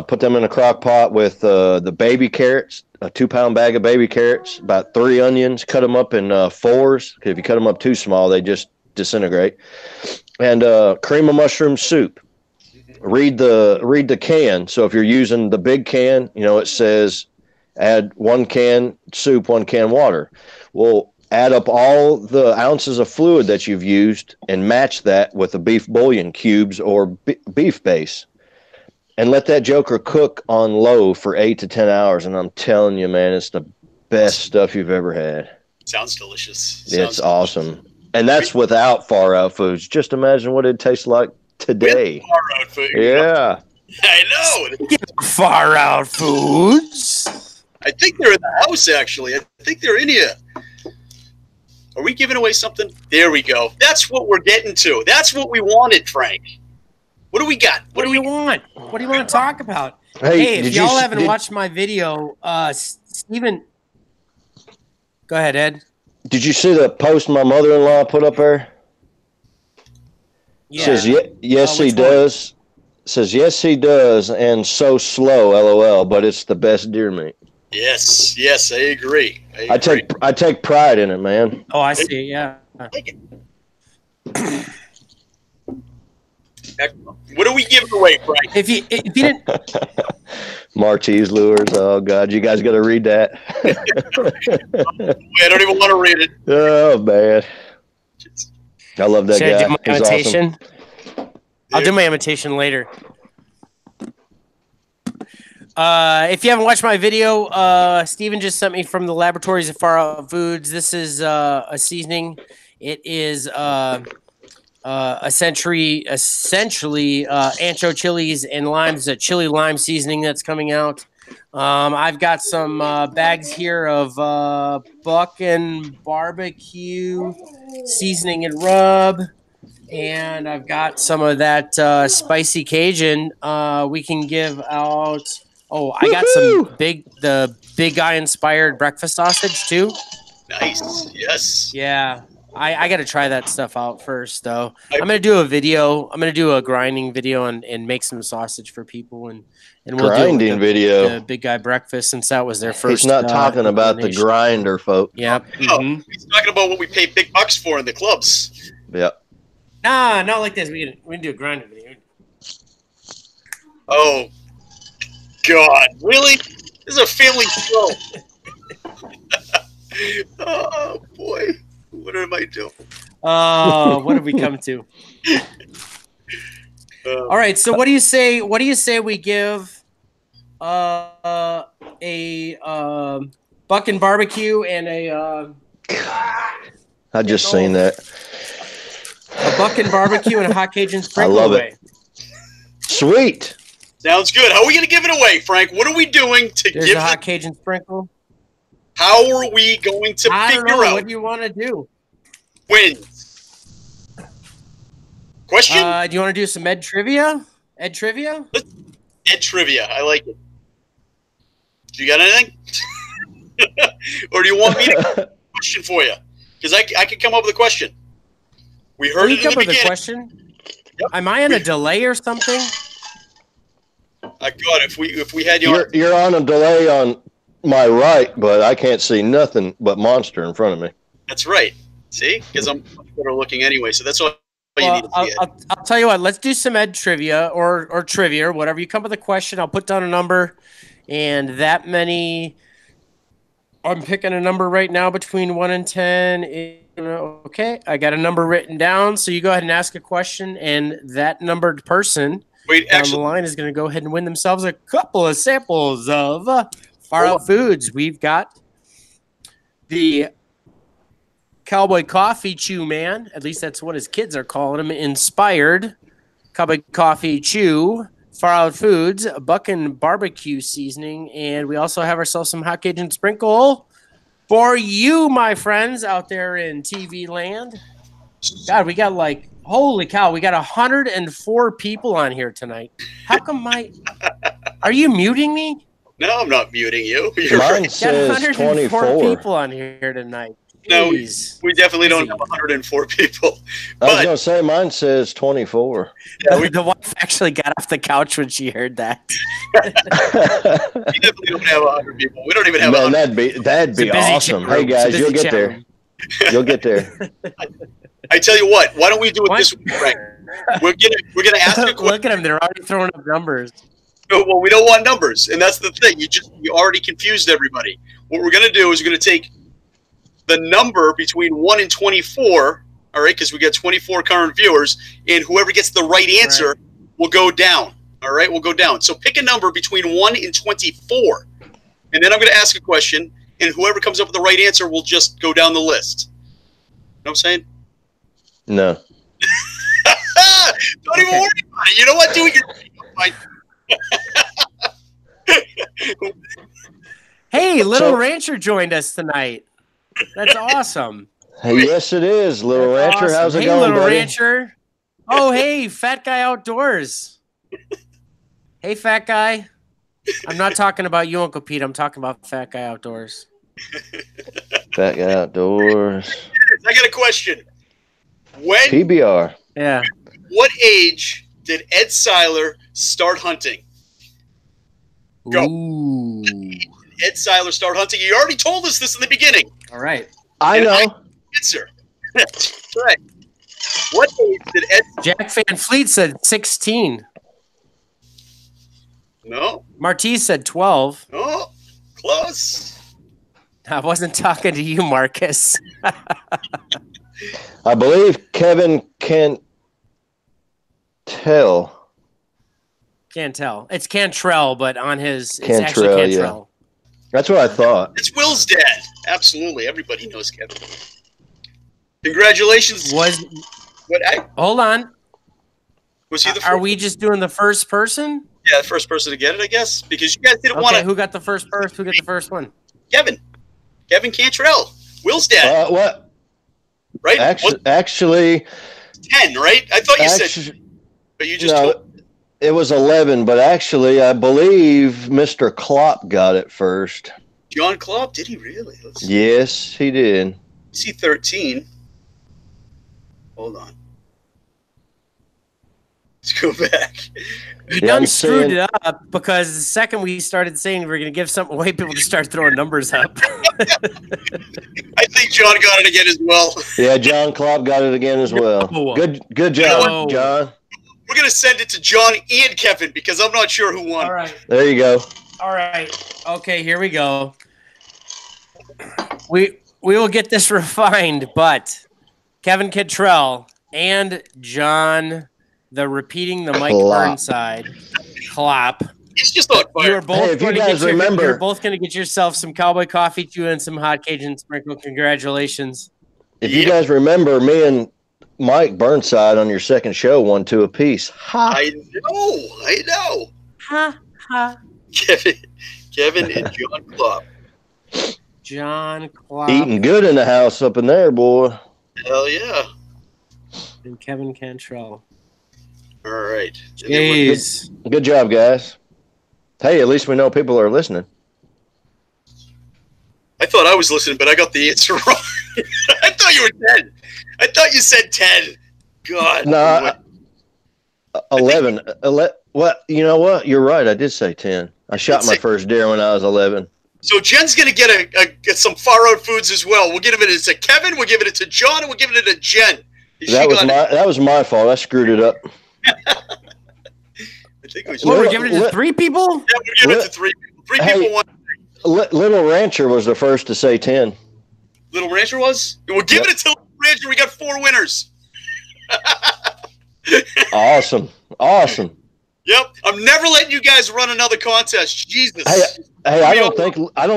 Put them in a crock pot with the baby carrots, a 2-pound bag of baby carrots, about 3 onions, cut them up in 4s. If you cut them up too small, they just disintegrate. And cream of mushroom soup. Read the can. So if you're using the big can, you know, it says add 1 can soup, 1 can water. Well, add up all the ounces of fluid that you've used and match that with a beef bouillon cubes or beef base. And let that joker cook on low for 8 to 10 hours. And I'm telling you, man, it's the best stuff you've ever had. Sounds delicious. It's awesome. And that's without far out foods. Just imagine what it tastes like today. With far out food. Yeah. I know. Far out foods. I think they're in the house, actually. I think they're in here. Are we giving away something? There we go. That's what we're getting to. That's what we wanted, Frank. What do we got? What do you want? What do you want to talk about? Hey, if y'all haven't watched my video, Steven. Go ahead, Ed. Did you see the post my mother-in-law put up there? Yeah. Says, yes, he does. Says, yes, he does, and so slow, LOL, but it's the best deer meat. Yes, I agree. I take pride in it, man. Oh, I see, yeah. What are we giving away, Frank? If you didn't Martese lures, oh God, you guys got to read that. I don't even want to read it. Oh man, I love that guy. I do my He's imitation? awesome. I'll do my imitation later. If you haven't watched my video, Steven just sent me from the laboratories of Far Out Foods. This is a seasoning. It is essentially ancho chilies and limes, a chili lime seasoning that's coming out. I've got some bags here of buck and barbecue seasoning and rub. And I've got some of that spicy Cajun. We can give out. Oh, I got the big guy inspired breakfast sausage too. Nice. Yes. Yeah. I got to try that stuff out first, though. I'm going to do a video. I'm going to do a grinding video and make some sausage for people. And we'll grinding do video. The big guy breakfast, since that was their first. He's not talking about the grinder, folks. Yep. No, he's talking about what we pay big bucks for in the clubs. Yep. Nah, not like this. We can do a grinding video. Oh, God. Really? This is a family show. Oh, boy. What am I doing? What have we come to? All right. So what do you say? What do you say we give a buck and barbecue and a I just seen that. A buck and barbecue and a hot Cajun sprinkle I love away. it. Sweet. Sounds good. How are we going to give it away, Frank? What are we doing to There's give a hot it? Cajun sprinkle. How are we going to I don't figure know. out What do you want to do? wins? Question? Do you want to do some Ed trivia? Ed trivia? Ed trivia. I like it. Do you got anything? Or do you want me to get a question for you? Because I could come up with a question. We heard it in the with a beginning. question? Yep. Am I on a delay or something? God, if we had you on. You're on a delay on my right, but I can't see nothing but monster in front of me. That's right. See? Because I'm much better looking anyway, so that's all you need to see. I'll tell you what. Let's do some Ed trivia or trivia or whatever. You come with a question, I'll put down a number, and that many. I'm picking a number right now between 1 and 10. Okay, I got a number written down, so you go ahead and ask a question, and that numbered person down the line is going to go ahead and win themselves a couple of samples of Far Out Foods. We've got the Cowboy Coffee Chew Man, at least that's what his kids are calling him, inspired Cowboy Coffee Chew, Far Out Foods, Buckin' Barbecue Seasoning, and we also have ourselves some Hot Cajun Sprinkle for you, my friends, out there in TV land. God, we got holy cow, we got 104 people on here tonight. How come are you muting me? No, I'm not muting you. Mine says 104 people on here tonight. No, we definitely don't have 104 people. I was going to say, mine says 24. Yeah, the wife actually got off the couch when she heard that. We definitely don't have 100 people. We don't even have 100. That'd be awesome. Hey, guys, you'll get there. You'll get there. I tell you what, why don't we do it this way, Frank? We're gonna ask a question. Look at them. They're already throwing up numbers. No, well, we don't want numbers, and that's the thing. You already confused everybody. What we're going to do is we're going to take the number between 1 and 24, all right, because we got 24 current viewers, and whoever gets the right answer will go down, all right? We'll go down. So pick a number between 1 and 24, and then I'm going to ask a question, and whoever comes up with the right answer will just go down the list. You know what I'm saying? No. Don't even worry about it. You know what? Do it yourself. Hey, Little Rancher joined us tonight. That's awesome. Hey, yes, it is, Little Rancher. Awesome. How's it hey, going, Little buddy? Rancher. Oh, hey, Fat Guy Outdoors. Hey, Fat Guy. I'm not talking about you, Uncle Pete. I'm talking about Fat Guy Outdoors. Fat Guy Outdoors. I got a question. When PBR. Yeah. What age did Ed Seiler start hunting? Go. Ooh. Ed Seiler start hunting. You already told us this in the beginning. All right. I know. Answer. That's right. What age did Ed? Jack Van Fleet said 16. No. Martise said 12. Oh, close. I wasn't talking to you, Marcus. I believe Kevin can't tell. Can't tell. It's Cantrell, but on his it's Cantrell, actually Cantrell. yeah. That's what I thought. It's Will's dad. Absolutely. Everybody knows Kevin. Congratulations. Hold on. Was he the first? Are we just doing the first person? Yeah, the first person to get it, I guess. Because you guys didn't want to. Who got the first? Who got the first one? Kevin Cantrell. Will's dad. What? Right? Actually 10, right? I thought you said. But you just told. It was 11, but actually, I believe Mr. Klopp got it first. John Klopp? Did he really? Yes, he did. See 13. Hold on. Let's go back. You done screwed it up because the second we started saying we were going to give something away, people just started throwing numbers up. I think John got it again as well. Yeah, John Klopp got it again as well. No. Good job, John. We're going to send it to John and Kevin because I'm not sure who won. All right. There you go. All right. Okay, here we go. We will get this refined, but Kevin Cantrell and John, repeating the Mike Burnside, Klopp. He's just on fire. You're both going to get yourself some Cowboy Coffee Chew and some Hot Cajun Sprinkle. Congratulations. If you guys remember, me and Mike Burnside on your second show won 2 apiece. Ha. I know. Ha ha. Kevin and John Klopp. John Klopp Eating good in the house up in there, boy. Hell yeah. and Kevin Cantrell. All right. Jeez. Good job, guys. Hey, at least we know people are listening. I thought I was listening, but I got the answer wrong. I thought you were 10. I thought you said 10. God. No, 11. Well, you know what? You're right. I did say 10. I shot my first deer when I was 11. So Jen's going to get some Far Out Foods as well. We'll give it to Kevin, we'll give it to John, and we'll give it to Jen. That was my fault. I screwed it up. I think it was. What, we're giving it to 3 people? Yeah, we're giving it to 3 people. 3 people want. Little Rancher was the first to say 10. Little Rancher was? We're giving it to Little Rancher. We got 4 winners. Awesome. Yep. I'm never letting you guys run another contest. Jesus. Hey, I don't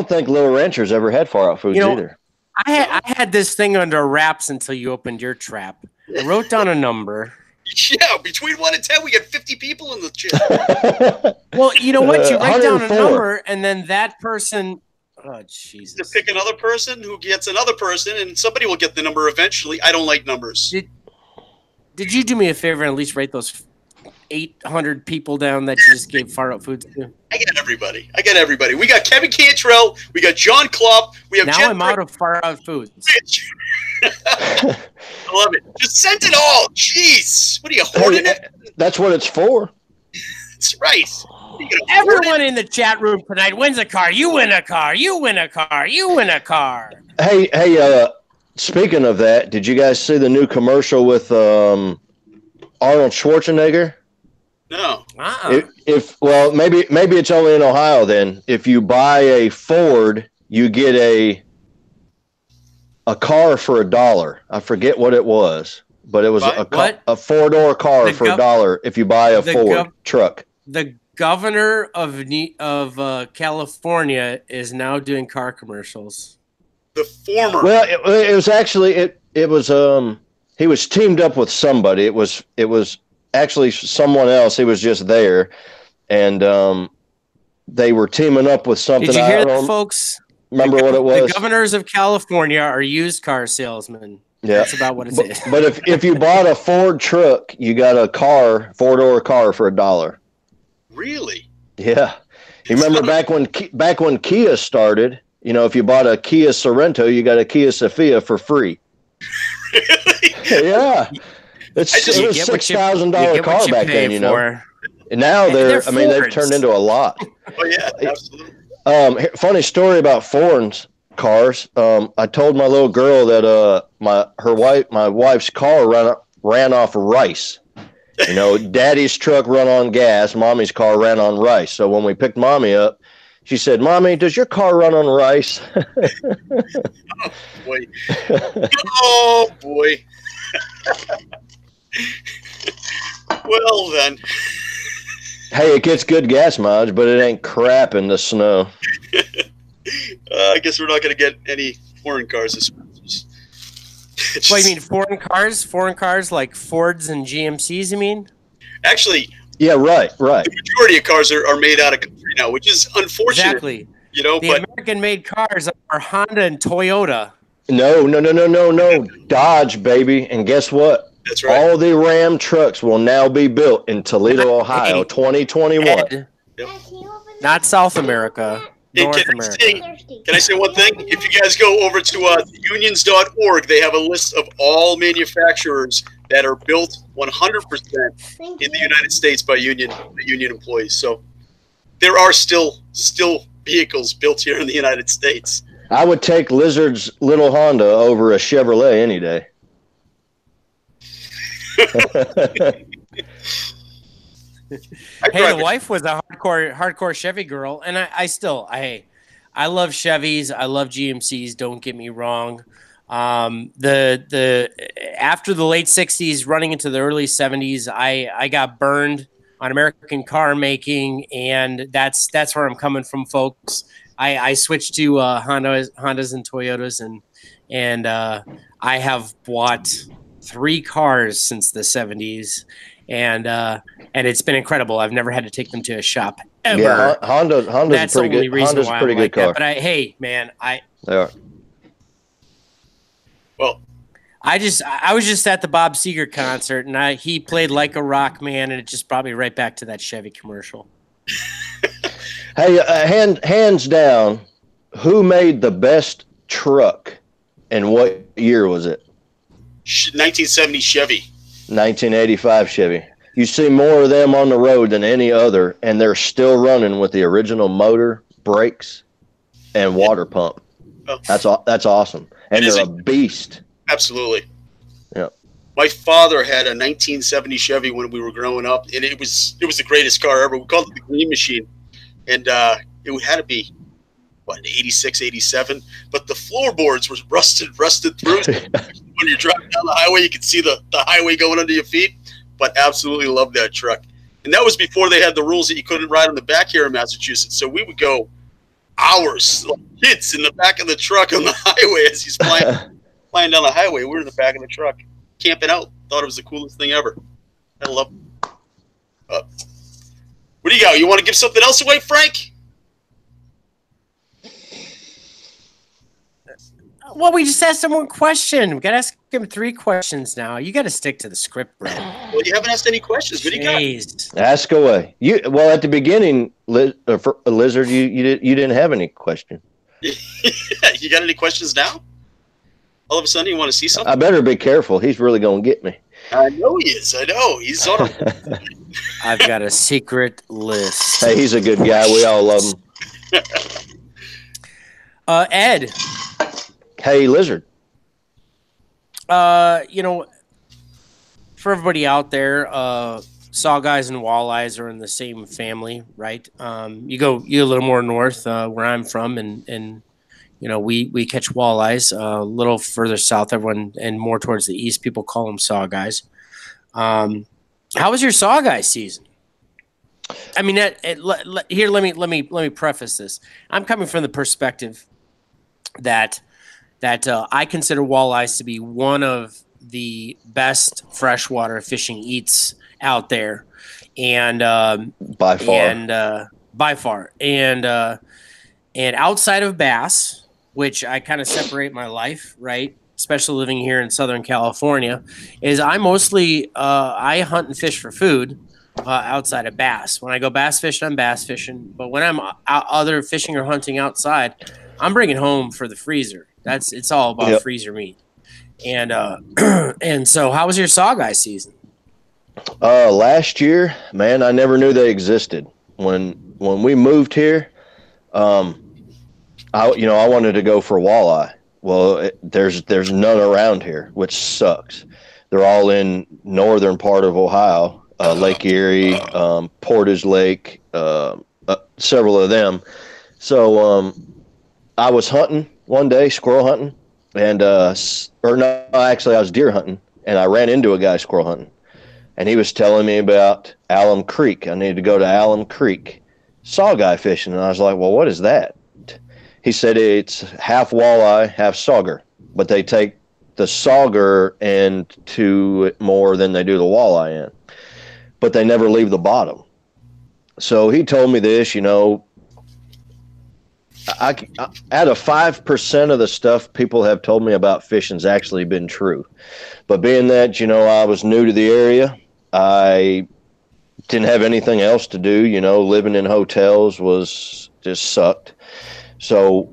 think Little Rancher's ever had Far Out Foods either. I had this thing under wraps until you opened your trap. I wrote down a number. Yeah, between 1 and 10, we got 50 people in the chat. Well, you know what? You write down a 104. number, and then that person. Oh, Jesus. To pick another person who gets another person, and somebody will get the number eventually. I don't like numbers. Did you do me a favor and at least write those 800 people down that you just gave Far Out Foods to? I got everybody. We got Kevin Cantrell. We got John Klopp. We have now Jen I'm out of Far Out Foods. I love it. Just send it all. Jeez. What are you hoarding it? That's what it's for. That's right. Everyone in the chat room tonight wins a car. You win a car. You win a car. You win a car. Hey, speaking of that, did you guys see the new commercial with Arnold Schwarzenegger? No. Maybe it's only in Ohio then. If you buy a Ford, you get a car for $1. I forget what it was, but it was a 4-door car for $1 if you buy a Ford truck. The governor of California is now doing car commercials. The former. Well, it was actually it was he was teamed up with somebody. It was actually someone else. He was just there, and they were teaming up with something. Did you hear that, folks? Remember what it was? The governors of California are used car salesmen. Yeah, that's about what it is. But if you bought a Ford truck, you got a 4-door car for $1. Really? Yeah. You remember back when Kia started? You know, if you bought a Kia Sorento, you got a Kia Sophia for free. Really? Yeah. It was $6,000 car back then, you know. And now they've turned into a lot. Oh yeah, absolutely. Funny story about foreign cars. I told my little girl that my wife's car ran off rice. You know, daddy's truck run on gas, mommy's car ran on rice. So when we picked mommy up, she said, "Mommy, does your car run on rice?" Oh boy. Oh boy. Well then. Hey, it gets good gas mileage, but it ain't crap in the snow. I guess we're not going to get any foreign cars this month. What, you mean foreign cars? Foreign cars like Fords and GMCs, you mean? Actually, yeah, right. The majority of cars are made out of country now, which is unfortunate. Exactly. You know, the American-made cars are Honda and Toyota. No. Dodge, baby. And guess what? That's right. All the Ram trucks will now be built in Toledo, Ohio, 2021. Yep. Not South America. North Can America. I say one thing? If you guys go over to unions.org, they have a list of all manufacturers that are built 100% in the United States by union employees. So there are still vehicles built here in the United States. I would take Lizard's little Honda over a Chevrolet any day. Hey, the wife was a hardcore Chevy girl, and I love Chevys. I love GMCs. Don't get me wrong. The after the late '60s, running into the early '70s, I got burned on American car making, and that's where I'm coming from, folks. I switched to Hondas and Toyotas, and I have bought 3 cars since the '70s. And and it's been incredible. I've never had to take them to a shop ever. Yeah, Honda's That's a pretty the only good. reason Honda's why a pretty I'm good like car. that. But hey, man, They are. Well, I was just at the Bob Seger concert, and he played Like a Rock, man, and it just brought me right back to that Chevy commercial. Hey, hands down, who made the best truck, and what year was it? 1970 Chevy. 1985 Chevy. You see more of them on the road than any other, and they're still running with the original motor, brakes, and water pump. Oh. That's awesome, and they're a beast. Absolutely. Yeah. My father had a 1970 Chevy when we were growing up, and it was the greatest car ever. We called it the Green Machine, and it had to be what 86, 87. But the floorboards were rusted through. When you're driving down the highway, you can see the highway going under your feet. But absolutely loved that truck, and that was before they had the rules that you couldn't ride on the back here in Massachusetts. So we would go hours, like kids, in the back of the truck on the highway as he's flying down the highway. We were in the back of the truck, camping out. Thought it was the coolest thing ever. I love it. What do you got? You want to give something else away, Frank? Well, we just asked him one question. We got to ask him 3 questions now. You got to stick to the script, bro. Well, you haven't asked any questions. What do you got? Ask away. Well, at the beginning, Lizard, you didn't have any question. You got any questions now? All of a sudden, you want to see something? I better be careful. He's really going to get me. I know he is. I know. He's on a... I've got a secret list. Hey, he's a good guy. We all love him. Ed. Hey, Lizard. For everybody out there, sawguys and walleyes are in the same family, right? You go a little more north, where I'm from, and we catch walleyes. A little further south, everyone, and more towards the east, people call them sawguys. How was your sawguy season? I mean, here, let me preface this. I'm coming from the perspective that I consider walleyes to be one of the best freshwater fishing eats out there, and by far, and outside of bass, which I kind of separate my life, right? Especially living here in Southern California, is I mostly I hunt and fish for food outside of bass. When I go bass fishing, I'm bass fishing, but when I'm out other fishing or hunting outside, I'm bringing home for the freezer. It's all about freezer meat. And and so how was your sawguy season? Last year, man, I never knew they existed. When we moved here, I wanted to go for walleye. Well, there's none around here, which sucks. They're all in northern part of Ohio, Lake Erie, Portage Lake, several of them. So I was hunting one day, squirrel hunting, and actually I was deer hunting, and I ran into a guy squirrel hunting, and he was telling me about Alum Creek. I needed to go to Alum Creek sawguy fishing, and I was like, well, what is that? He said it's half walleye, half sauger, but they take the sauger into it more than they do the walleye in, but they never leave the bottom. So he told me this, out of 5% of the stuff people have told me about fishing's actually been true. But being that, I was new to the area, I didn't have anything else to do, living in hotels was just sucked. So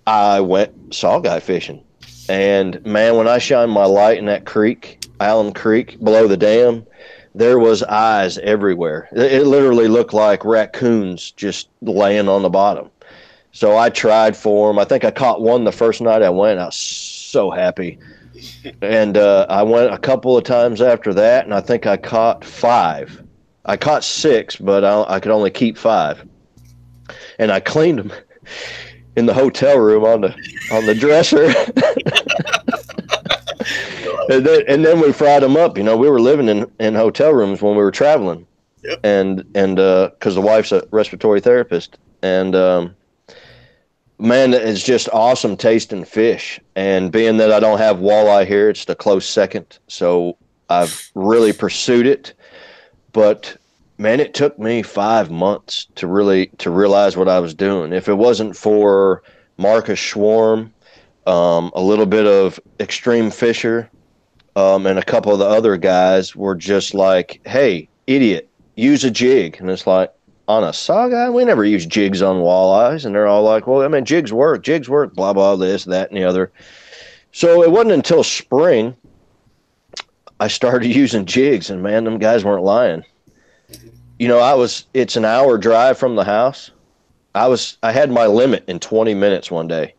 I went sawguy fishing. And man, when I shined my light in that creek, Alum Creek, below the dam, there was eyes everywhere. It literally looked like raccoons just laying on the bottom. So I tried for them. I think I caught one the first night I went. I was so happy. And I went a couple of times after that, and I think I caught 5. I caught 6, but I could only keep 5. And I cleaned them in the hotel room on the dresser. and then we fried them up. We were living in hotel rooms when we were traveling. Yep. And because the wife's a respiratory therapist. And man, it's just awesome tasting fish. And being that I don't have walleye here, it's the close second. So I've really pursued it. but man, it took me 5 months to realize what I was doing. If it wasn't for Marcus Schwarm, a little bit of Extreme Fisher, and a couple of the other guys were just like, "Hey, idiot, use a jig." And it's like, on a saugeye, we never use jigs on walleyes. And they're all like, "Well, I mean, jigs work, blah, blah, this, that, and the other." So it wasn't until spring I started using jigs, and man, them guys weren't lying. You know, it's an hour drive from the house. I had my limit in 20 minutes one day.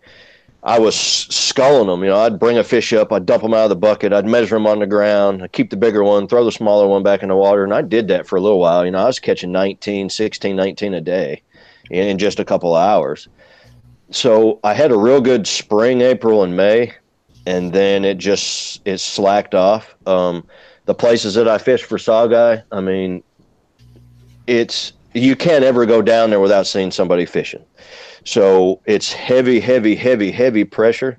I was sculling them. You know, I'd bring a fish up, I'd dump them out of the bucket, I'd measure them on the ground, I'd keep the bigger one, throw the smaller one back in the water, and I did that for a little while. You know, I was catching 16, 19 a day in just a couple of hours. So I had a real good spring, April, and May, and then it slacked off. The places that I fished for saugeye, I mean, you can't ever go down there without seeing somebody fishing. So it's heavy, heavy, heavy, heavy pressure.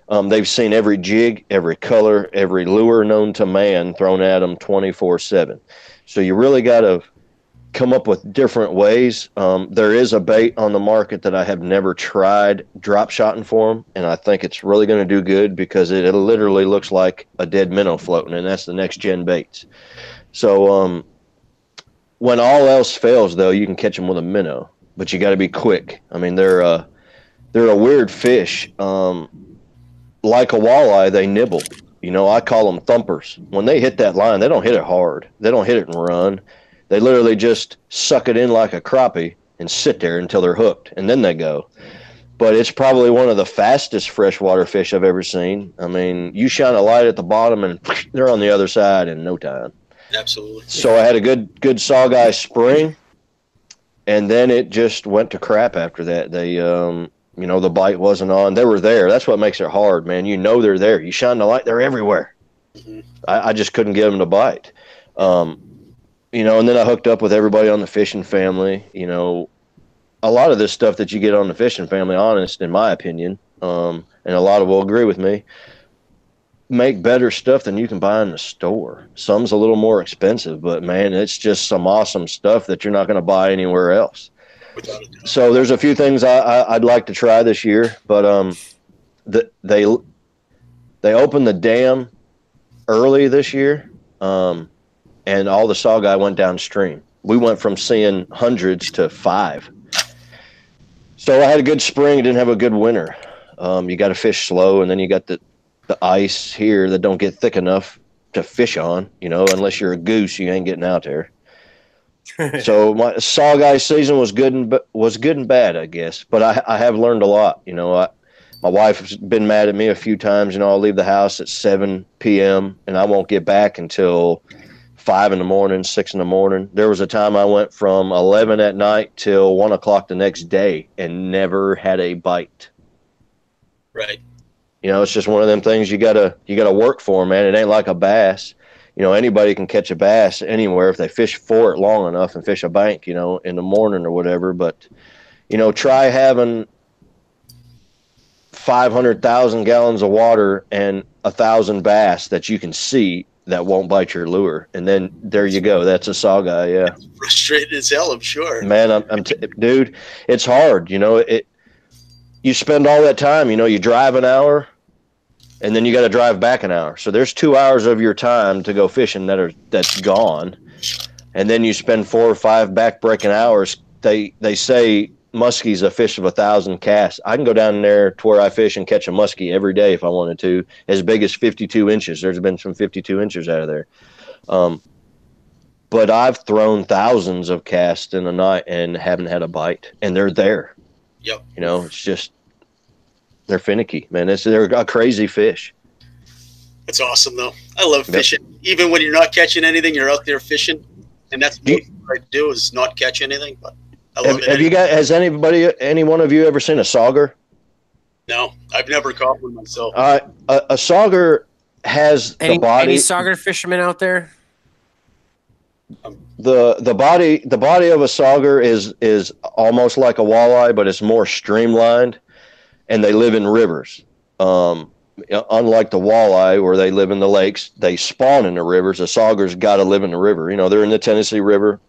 They've seen every jig, every color, every lure known to man thrown at them 24/7. So you really got to come up with different ways. There is a bait on the market that I have never tried drop shotting for them, and I think it's really going to do good because it literally looks like a dead minnow floating, and that's the next gen baits. So when all else fails, though, you can catch them with a minnow, but you got to be quick. I mean, they're a weird fish. Like a walleye, they nibble. You know, I call them thumpers. When they hit that line, they don't hit it hard. They don't hit it and run. They literally just suck it in like a crappie and sit there until they're hooked, and then they go. But it's probably one of the fastest freshwater fish I've ever seen. I mean, you shine a light at the bottom, and they're on the other side in no time. Absolutely. So I had a good saugeye spring, and then it just went to crap after that. They, you know, the bite wasn't on. They were there. That's what makes it hard, man. You know they're there. You shine the light, they're everywhere. Mm-hmm. I just couldn't get them to bite. You know, and then I hooked up with everybody on the fishing family. You know, a lot of this stuff that you get on the fishing family, honest, in my opinion, and a lot of will agree with me, make better stuff than you can buy in the store. Some's a little more expensive, but man, it's just some awesome stuff that you're not going to buy anywhere else. So there's a few things I'd like to try this year, but they opened the dam early this year, and all the saugeye went downstream. We went from seeing hundreds to 5. So I had a good spring, didn't have a good winter. You got to fish slow, and then you got the ice here that don't get thick enough to fish on. You know, unless you're a goose, you ain't getting out there. So my saugeye season was good and bad, I guess. But I have learned a lot. You know, my wife has been mad at me a few times. You know, I'll leave the house at 7 p.m. and I won't get back until 5 in the morning, 6 in the morning. There was a time I went from 11 at night till 1 o'clock the next day and never had a bite. Right. You know, it's just one of them things you gotta work for, man. It ain't like a bass. You know, anybody can catch a bass anywhere if they fish for it long enough and fish a bank, you know, in the morning or whatever. But, you know, try having 500,000 gallons of water and 1,000 bass that you can see that won't bite your lure, and then there you go. That's a saugeye. Yeah, it's frustrating as hell, I'm sure. Man, dude, it's hard. You know, you spend all that time. You know, you drive an hour, and then you got to drive back an hour. So there's 2 hours of your time to go fishing that's gone, and then you spend 4 or 5 backbreaking hours. They say muskie's a fish of 1,000 casts. I can go down there to where I fish and catch a muskie every day if I wanted to, as big as 52 inches. There's been some 52 inches out of there. But I've thrown thousands of casts in a night and haven't had a bite, and they're there. Yep. You know, it's just, they're finicky, man. They're a crazy fish. It's awesome, though. I love fishing. Yep. Even when you're not catching anything, you're out there fishing, and that's what I do is not catch anything, but I love it. Has any one of you ever seen a sauger? No, I've never caught one myself. A sauger has the body. Any sauger fishermen out there? The body of a sauger is almost like a walleye, but it's more streamlined, and they live in rivers. unlike the walleye where they live in the lakes, they spawn in the rivers. The sauger's got to live in the river. You know, they're in the Tennessee River.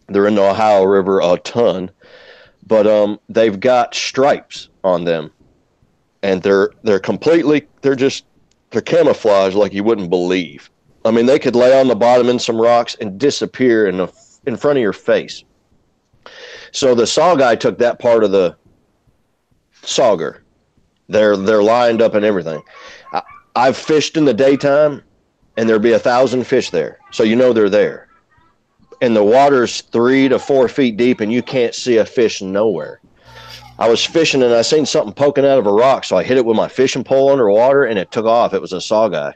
They're in the Ohio River a ton. But they've got stripes on them. And they're camouflaged like you wouldn't believe. I mean, they could lay on the bottom in some rocks and disappear in front of your face. So the saw guy took that part of the sauger. They're lined up and everything. I've fished in the daytime, and there'd be 1,000 fish there. So you know they're there. And the water's 3 to 4 feet deep, and you can't see a fish nowhere. I was fishing, and I seen something poking out of a rock, so I hit it with my fishing pole underwater, and it took off. It was a saw guy.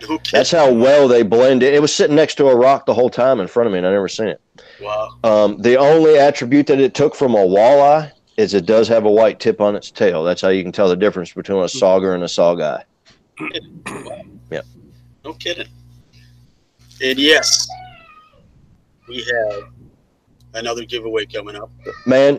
Okay. That's how well they blend in. It was sitting next to a rock the whole time in front of me, and I never seen it. Wow. The only attribute that it took from a walleye is it does have a white tip on its tail. That's how you can tell the difference between a sauger and a saw guy. Wow. Yeah. No kidding. And yes, we have another giveaway coming up. Man,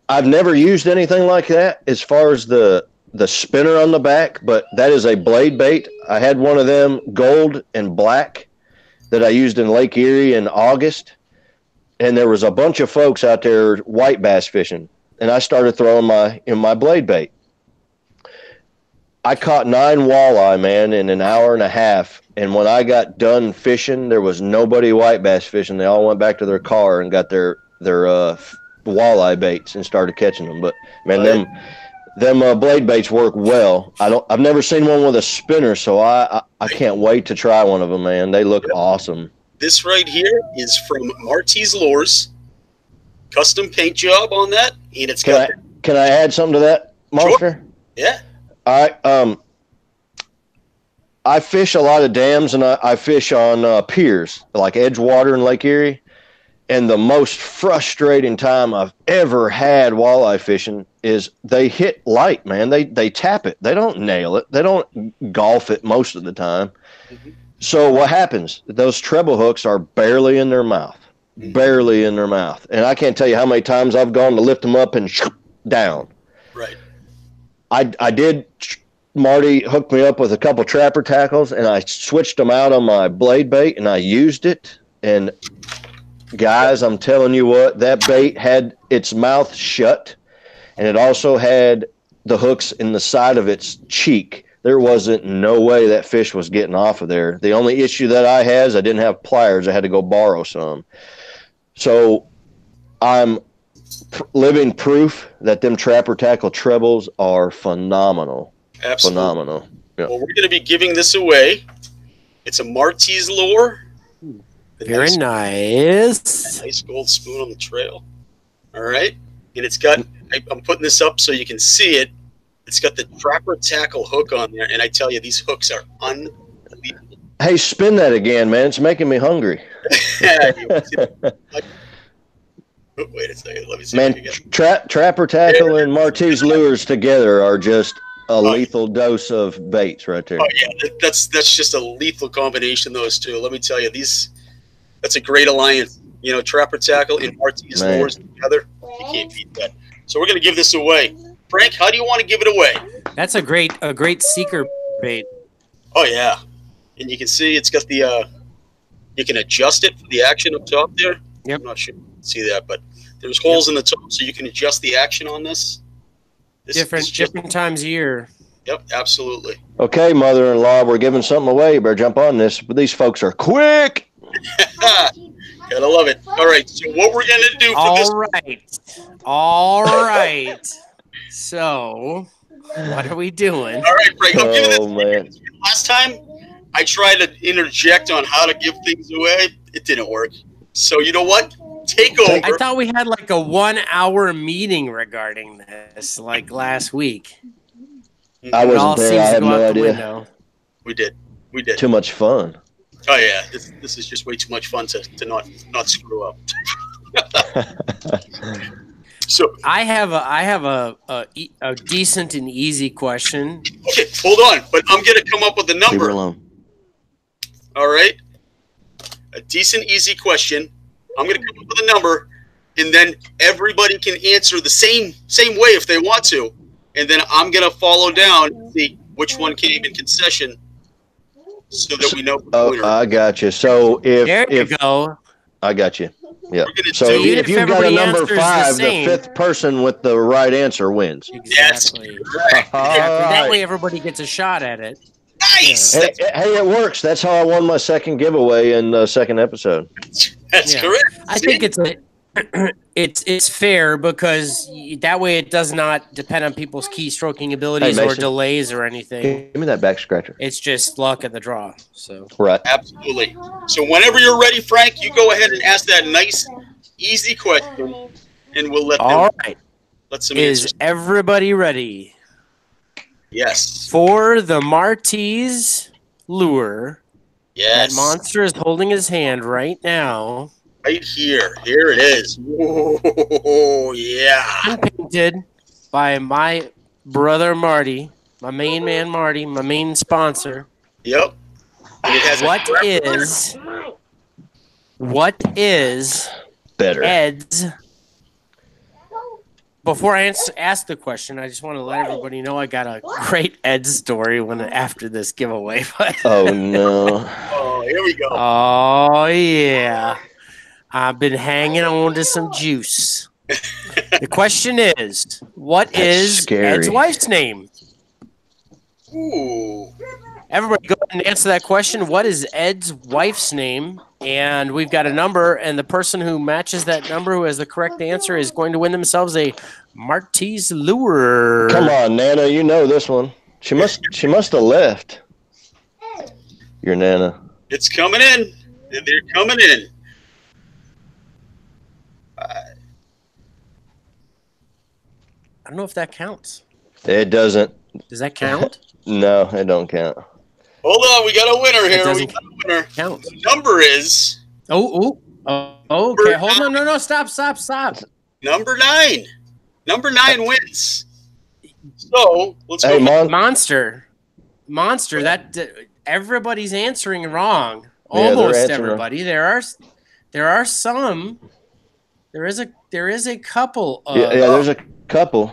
I've never used anything like that as far as the spinner on the back, but that is a blade bait. I had one of them gold and black that I used in Lake Erie in August, and there was a bunch of folks out there white bass fishing, and I started throwing my blade bait. I caught 9 walleye, man, in an hour and a half, and when I got done fishing, there was nobody white bass fishing. They all went back to their car and got their walleye baits and started catching them. But man, them blade baits work well. I've never seen one with a spinner, so I can't wait to try one of them, man. They look awesome. This right here is from Marty's Lures, custom paint job on that, and it's got. Can I add something to that, Monster? Sure. Yeah. All right. I fish a lot of dams, and I fish on piers like Edgewater and Lake Erie. And the most frustrating time I've ever had walleye fishing is they hit light, man. They tap it. They don't nail it. They don't golf it most of the time. Mm-hmm. So what happens? Those treble hooks are barely in their mouth. Mm-hmm. Barely in their mouth. And I can't tell you how many times I've gone to lift them up and down. Right. I did. Marty hooked me up with a couple trapper tackles, and I switched them out on my blade bait, and I used it. And guys, I'm telling you what, that bait had its mouth shut, and it also had the hooks in the side of its cheek. There wasn't no way that fish was getting off of there. The only issue that I had is I didn't have pliers. I had to go borrow some. So I'm living proof that them trapper tackle trebles are phenomenal. Absolutely. Phenomenal. Yeah. Well, we're going to be giving this away. It's a Marty's Lure. Very nice. Nice gold spoon on the trail. All right. And it's got, I'm putting this up so you can see it. It's got the trapper tackle hook on there. And I tell you, these hooks are unbelievable. Hey, spin that again, man. It's making me hungry. Wait a second. Let me see. Man, trapper tackle and Marty's lures together are just a lethal dose of baits right there. Oh, yeah. That's just a lethal combination, those two. Let me tell you, that's a great alliance. You know, trapper tackle and Marty's lures together. You can't beat that. So we're going to give this away. Frank, how do you want to give it away? That's a great seeker bait. Oh, yeah. And you can see it's got the, you can adjust it for the action up top there. Yep. I'm not sure you can see that, but there's holes in the top so you can adjust the action on this. Different times a year. Yep, absolutely. Okay, mother-in-law, we're giving something away. You better jump on this. But these folks are quick. Gotta love it. All right, so what we're going to do for this... All right. So, what are we doing? All right, Frank, I'm giving man. Last time, I tried to interject on how to give things away. It didn't work. So, you know what? Take over. I thought we had like a 1-hour meeting regarding this, like last week. I wasn't there. I had no idea. We did. Too much fun. Oh yeah, this is just way too much fun to not screw up. So I have a decent and easy question. Okay, hold on, but I'm gonna come up with a number. Leave her alone. All right, a decent, easy question. I'm gonna come up with a number, and then everybody can answer the same way if they want to, and then I'm gonna follow down and see which one came in concession, so that we know who the Oh, winner. I got you. So There you if go. I got you. Yeah. We're gonna So do- even if if you've got a everybody number answers the 5, the same- 5th person with the right answer wins. Exactly. Correct. All That right. way everybody gets a shot at it. Nice. Hey, it works. That's how I won my second giveaway in the second episode. That's Yeah. correct. I think it's fair because that way it does not depend on people's keystroking abilities Hey, or Mason. delays or anything. Give me that back scratcher. It's just luck of the draw. So Right. Absolutely. So whenever you're ready, Frank, you go ahead and ask that nice, easy question, and we'll let all them right, let some is answers. everybody ready Yes. for the Martese lure? Yes. That monster is holding his hand right now. Right here. Here it is. Whoa, yeah. Painted by my brother Marty, my main man Marty, my main sponsor. Yep. And it has What is Better. Ed's? Before I ask the question, I just want to let everybody know I got a great Ed story after this giveaway. But Oh no. Oh, here we go. oh yeah, I've been hanging on to some juice. The question is, what That's is scary. Ed's wife's name? Ooh. Everybody go ahead and answer that question. What is Ed's wife's name? And we've got a number, and the person who matches that number, who has the correct answer, is going to win themselves a Martese lure. Come on, Nana, you know this one. She must have left. Your Nana. It's coming in. They're coming in. I don't know if that counts. It doesn't. Does that count? No, it don't count. Hold on, we got a winner here. We doesn't got a winner. count. The number is Oh, okay. Hold on. No, stop. number 9. Number 9 wins. So let's Hey, go. Monster. That everybody's answering wrong. Yeah, they're Almost answering everybody. There are some. There is a couple of. Yeah, there's a couple.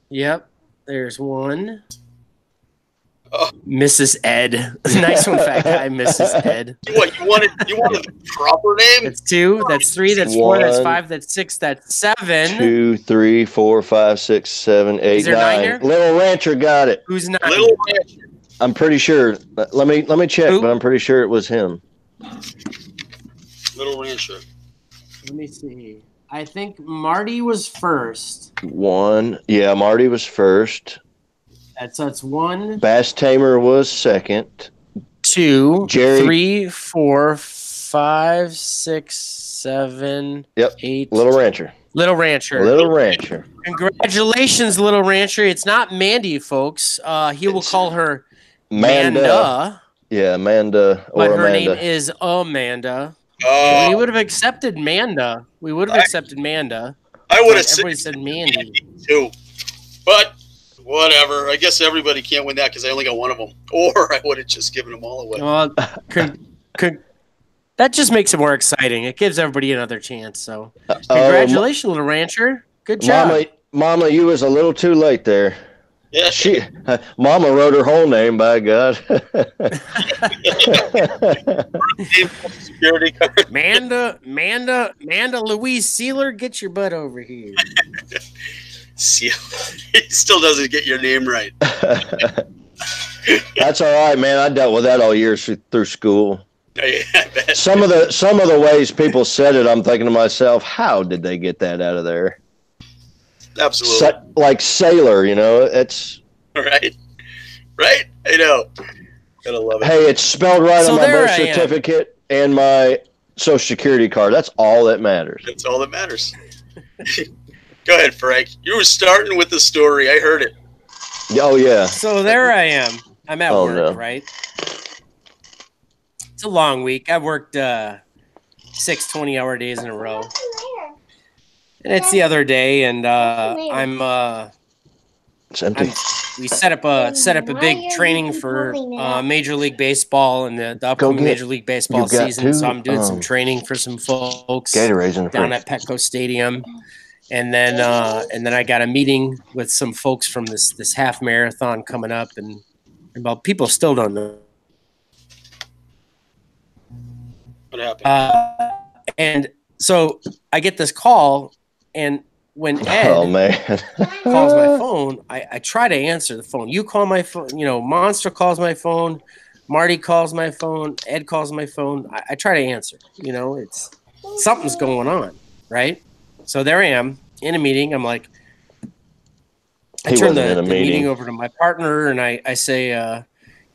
Yep. There's one. Oh. Mrs. Ed. Nice one, fat guy, Mrs. Ed. What, you wanted the proper name? That's 2. That's 3. That's 4. That's One, 5. That's 6. That's 7. 2, 3, 4, 5, 6, 7, 8, Is there 9 here? Little Rancher got it. Who's 9? Little Rancher. I'm pretty sure. Let me check, Who? but I'm pretty sure it was him. Little Rancher. Let me see. I think Marty was first. 1. Yeah, Marty was first. That's 1, Bass Tamer was second. 2, Jerry- 3, 4, 5, 6, 7, Yep. 8. Little Rancher. Little Rancher. Little Rancher. Congratulations, Little Rancher. It's not Mandy, folks. He will call her Manda. Manda, Yeah, Amanda or but her Amanda. name is Amanda. We Oh, would have accepted Manda. We would have accepted Manda. I would But have said everybody said Mandy. too. But whatever. I guess everybody can't win that because I only got one of them. Or I would have just given them all away. Well, that just makes it more exciting. It gives everybody another chance. So, congratulations, Little Rancher. Good job. Mama, you was a little too late there. Yeah, Mama wrote her whole name, by God. security card. Manda Louise Seiler, get your butt over here. See, he still doesn't get your name right. That's all right, man. I dealt with that all year through school. Yeah, I bet. Some of the ways people said it, I'm thinking to myself, how did they get that out of there? Absolutely. Like Sailor, it's Right? I know. Gotta love it. hey, it's spelled right So on my there birth I am. certificate and my social security card. That's all that matters. That's all that matters. Go ahead, Frank. You were starting with the story. I heard it. Oh yeah. So there I am. I'm at Oh, work, no. right? It's a long week. I've worked 6 20-hour days in a row. And it's the other day, and It's empty. we set up a big training for Major League Baseball and the upcoming get- Major League Baseball you got season. two, So I'm doing some training for some folks Gatorades in the down fridge. at Petco Stadium. and then I got a meeting with some folks from this half marathon coming up, and about people still don't know. What happened? And so I get this call, and when Ed Oh man. calls my phone, I try to answer the phone. You call my phone, Monster calls my phone, Marty calls my phone, Ed calls my phone. I try to answer. It's something's going on, right? So there I am in a meeting. I'm like, I turn the meeting over to my partner, and I say,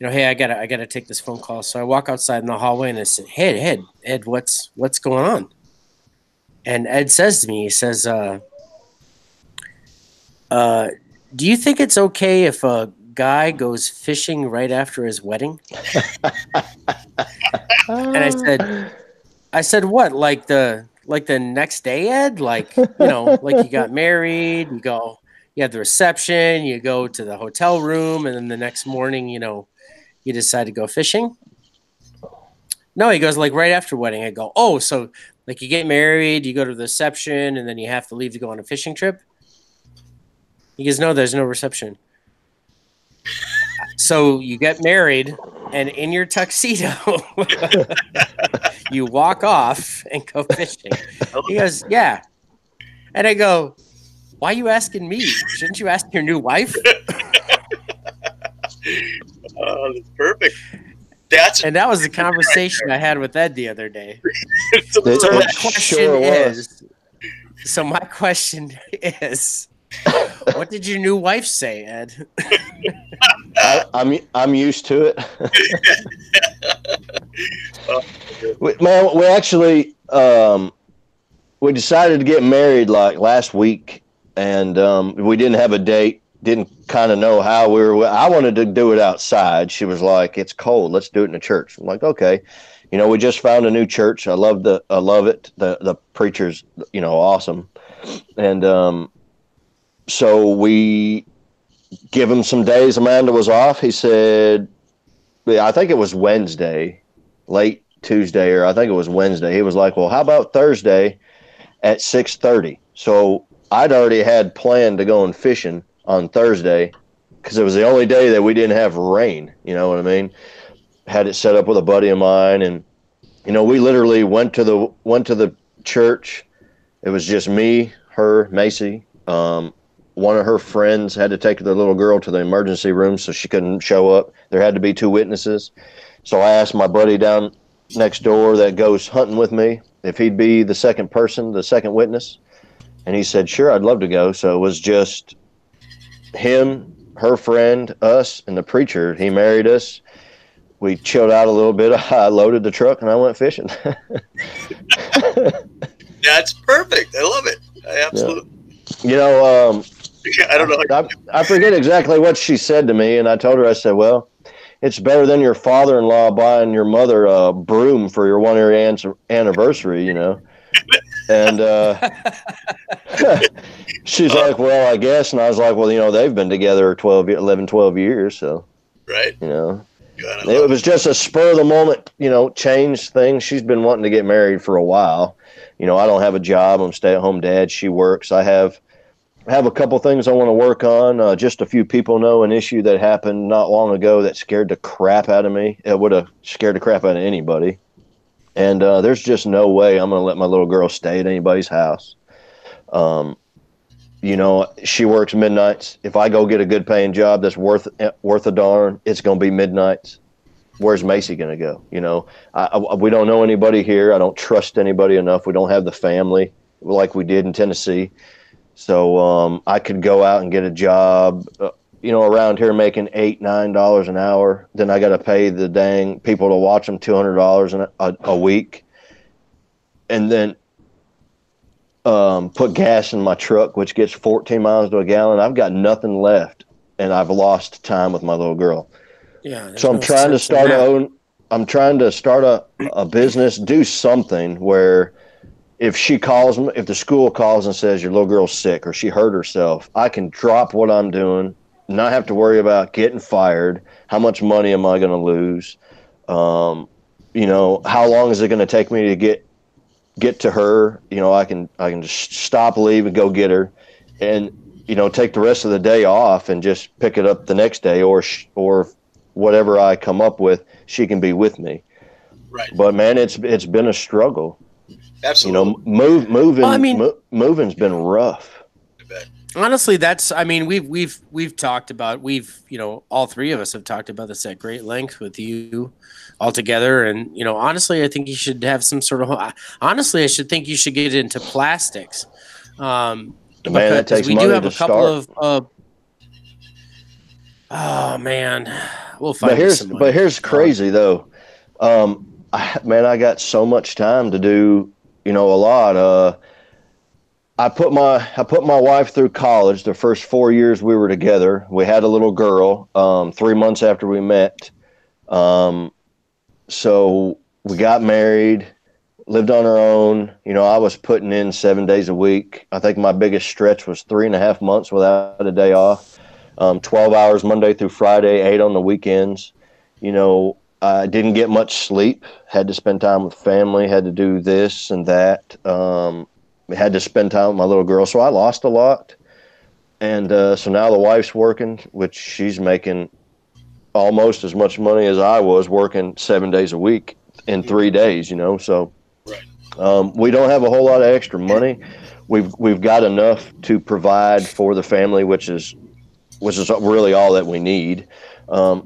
hey, I gotta take this phone call. So I walk outside in the hallway, and I said, hey, Ed, what's going on? And Ed says to me, he says, do you think it's okay if a guy goes fishing right after his wedding? And I said, what? Like the next day, Ed? Like you got married, you have the reception, you go to the hotel room, and then the next morning, you decide to go fishing? No, he goes, like right after wedding. I go, oh, so like you get married, you go to the reception, and then you have to leave to go on a fishing trip? He goes, no, there's no reception. So you get married, and in your tuxedo, you walk off and go fishing. He goes, yeah. And I go, why are you asking me? Shouldn't you ask your new wife? That's perfect. And that was the conversation I had with Ed the other day. So my question is, what did your new wife say, Ed? I'm used to it. Man, we actually we decided to get married like last week, and we didn't have a date. Didn't kind of know how we were. I wanted to do it outside. She was like, "It's cold. Let's do it in a church." I'm like, "Okay." We just found a new church. I love it. The preacher's awesome, and so we give him some days. Amanda was off. He said, I think it was Wednesday, late Tuesday, or I think it was Wednesday. He was like, well, how about Thursday at 6:30? So I'd already had planned to go and fishing on Thursday because it was the only day that we didn't have rain. You know what I mean? Had it set up with a buddy of mine, and we literally went to the church. It was just me, her, Macy. One of her friends had to take the little girl to the emergency room, so she couldn't show up. There had to be 2 witnesses. So I asked my buddy down next door that goes hunting with me if he'd be the second person, the second witness. And he said, sure, I'd love to go. So it was just him, her friend, us, and the preacher. He married us. We chilled out a little bit. I loaded the truck, and I went fishing. That's perfect. I love it. I absolutely. Yeah. I don't know. I forget exactly what she said to me, and I told her, I said, well, it's better than your father-in-law buying your mother a broom for your 1-year anniversary, And she's like, well, I guess. And I was like, well, they've been together 11, 12 years. So, right. It was just a spur of the moment, change thing. She's been wanting to get married for a while. I don't have a job. I'm a stay-at-home dad. She works. I have a couple things I want to work on. Just a few people know an issue that happened not long ago that scared the crap out of me. It would have scared the crap out of anybody. And there's just no way I'm going to let my little girl stay at anybody's house. She works midnights. If I go get a good paying job that's worth a darn, it's going to be midnights. Where's Macy going to go? We don't know anybody here. I don't trust anybody enough. We don't have the family like we did in Tennessee. So I could go out and get a job, around here making $8, $9 an hour. Then I got to pay the dang people to watch them $200 a week, and then put gas in my truck, which gets 14 miles to a gallon. I've got nothing left, and I've lost time with my little girl. Yeah. So I'm trying to start a business, do something where if the school calls and says your little girl's sick or she hurt herself, I can drop what I'm doing, not have to worry about getting fired. How much money am I going to lose? How long is it going to take me to get get to her, I can just stop, leave, and go get her, and take the rest of the day off and just pick it up the next day, or whatever I come up with, she can be with me. Right. But man, it's been a struggle. Absolutely. Moving's been rough. I bet. Honestly, we've talked about, all three of us have talked about this at great length with you all together. And, honestly, I think you should have some sort of, I should think you should get into plastics. Man, that takes we money do have to a couple start. of, oh man, we'll find some money. But here's crazy though. I got so much time to do, a lot. I put my wife through college. The first 4 years we were together, we had a little girl, 3 months after we met. So we got married, lived on our own. I was putting in 7 days a week. I think my biggest stretch was 3.5 months without a day off. 12 hours Monday through Friday, 8 on the weekends. I didn't get much sleep, had to spend time with family, had to do this and that. Had to spend time with my little girl. So I lost a lot. And so now the wife's working, which she's making almost as much money as I was working 7 days a week in 3 days, So we don't have a whole lot of extra money. We've got enough to provide for the family, which is really all that we need.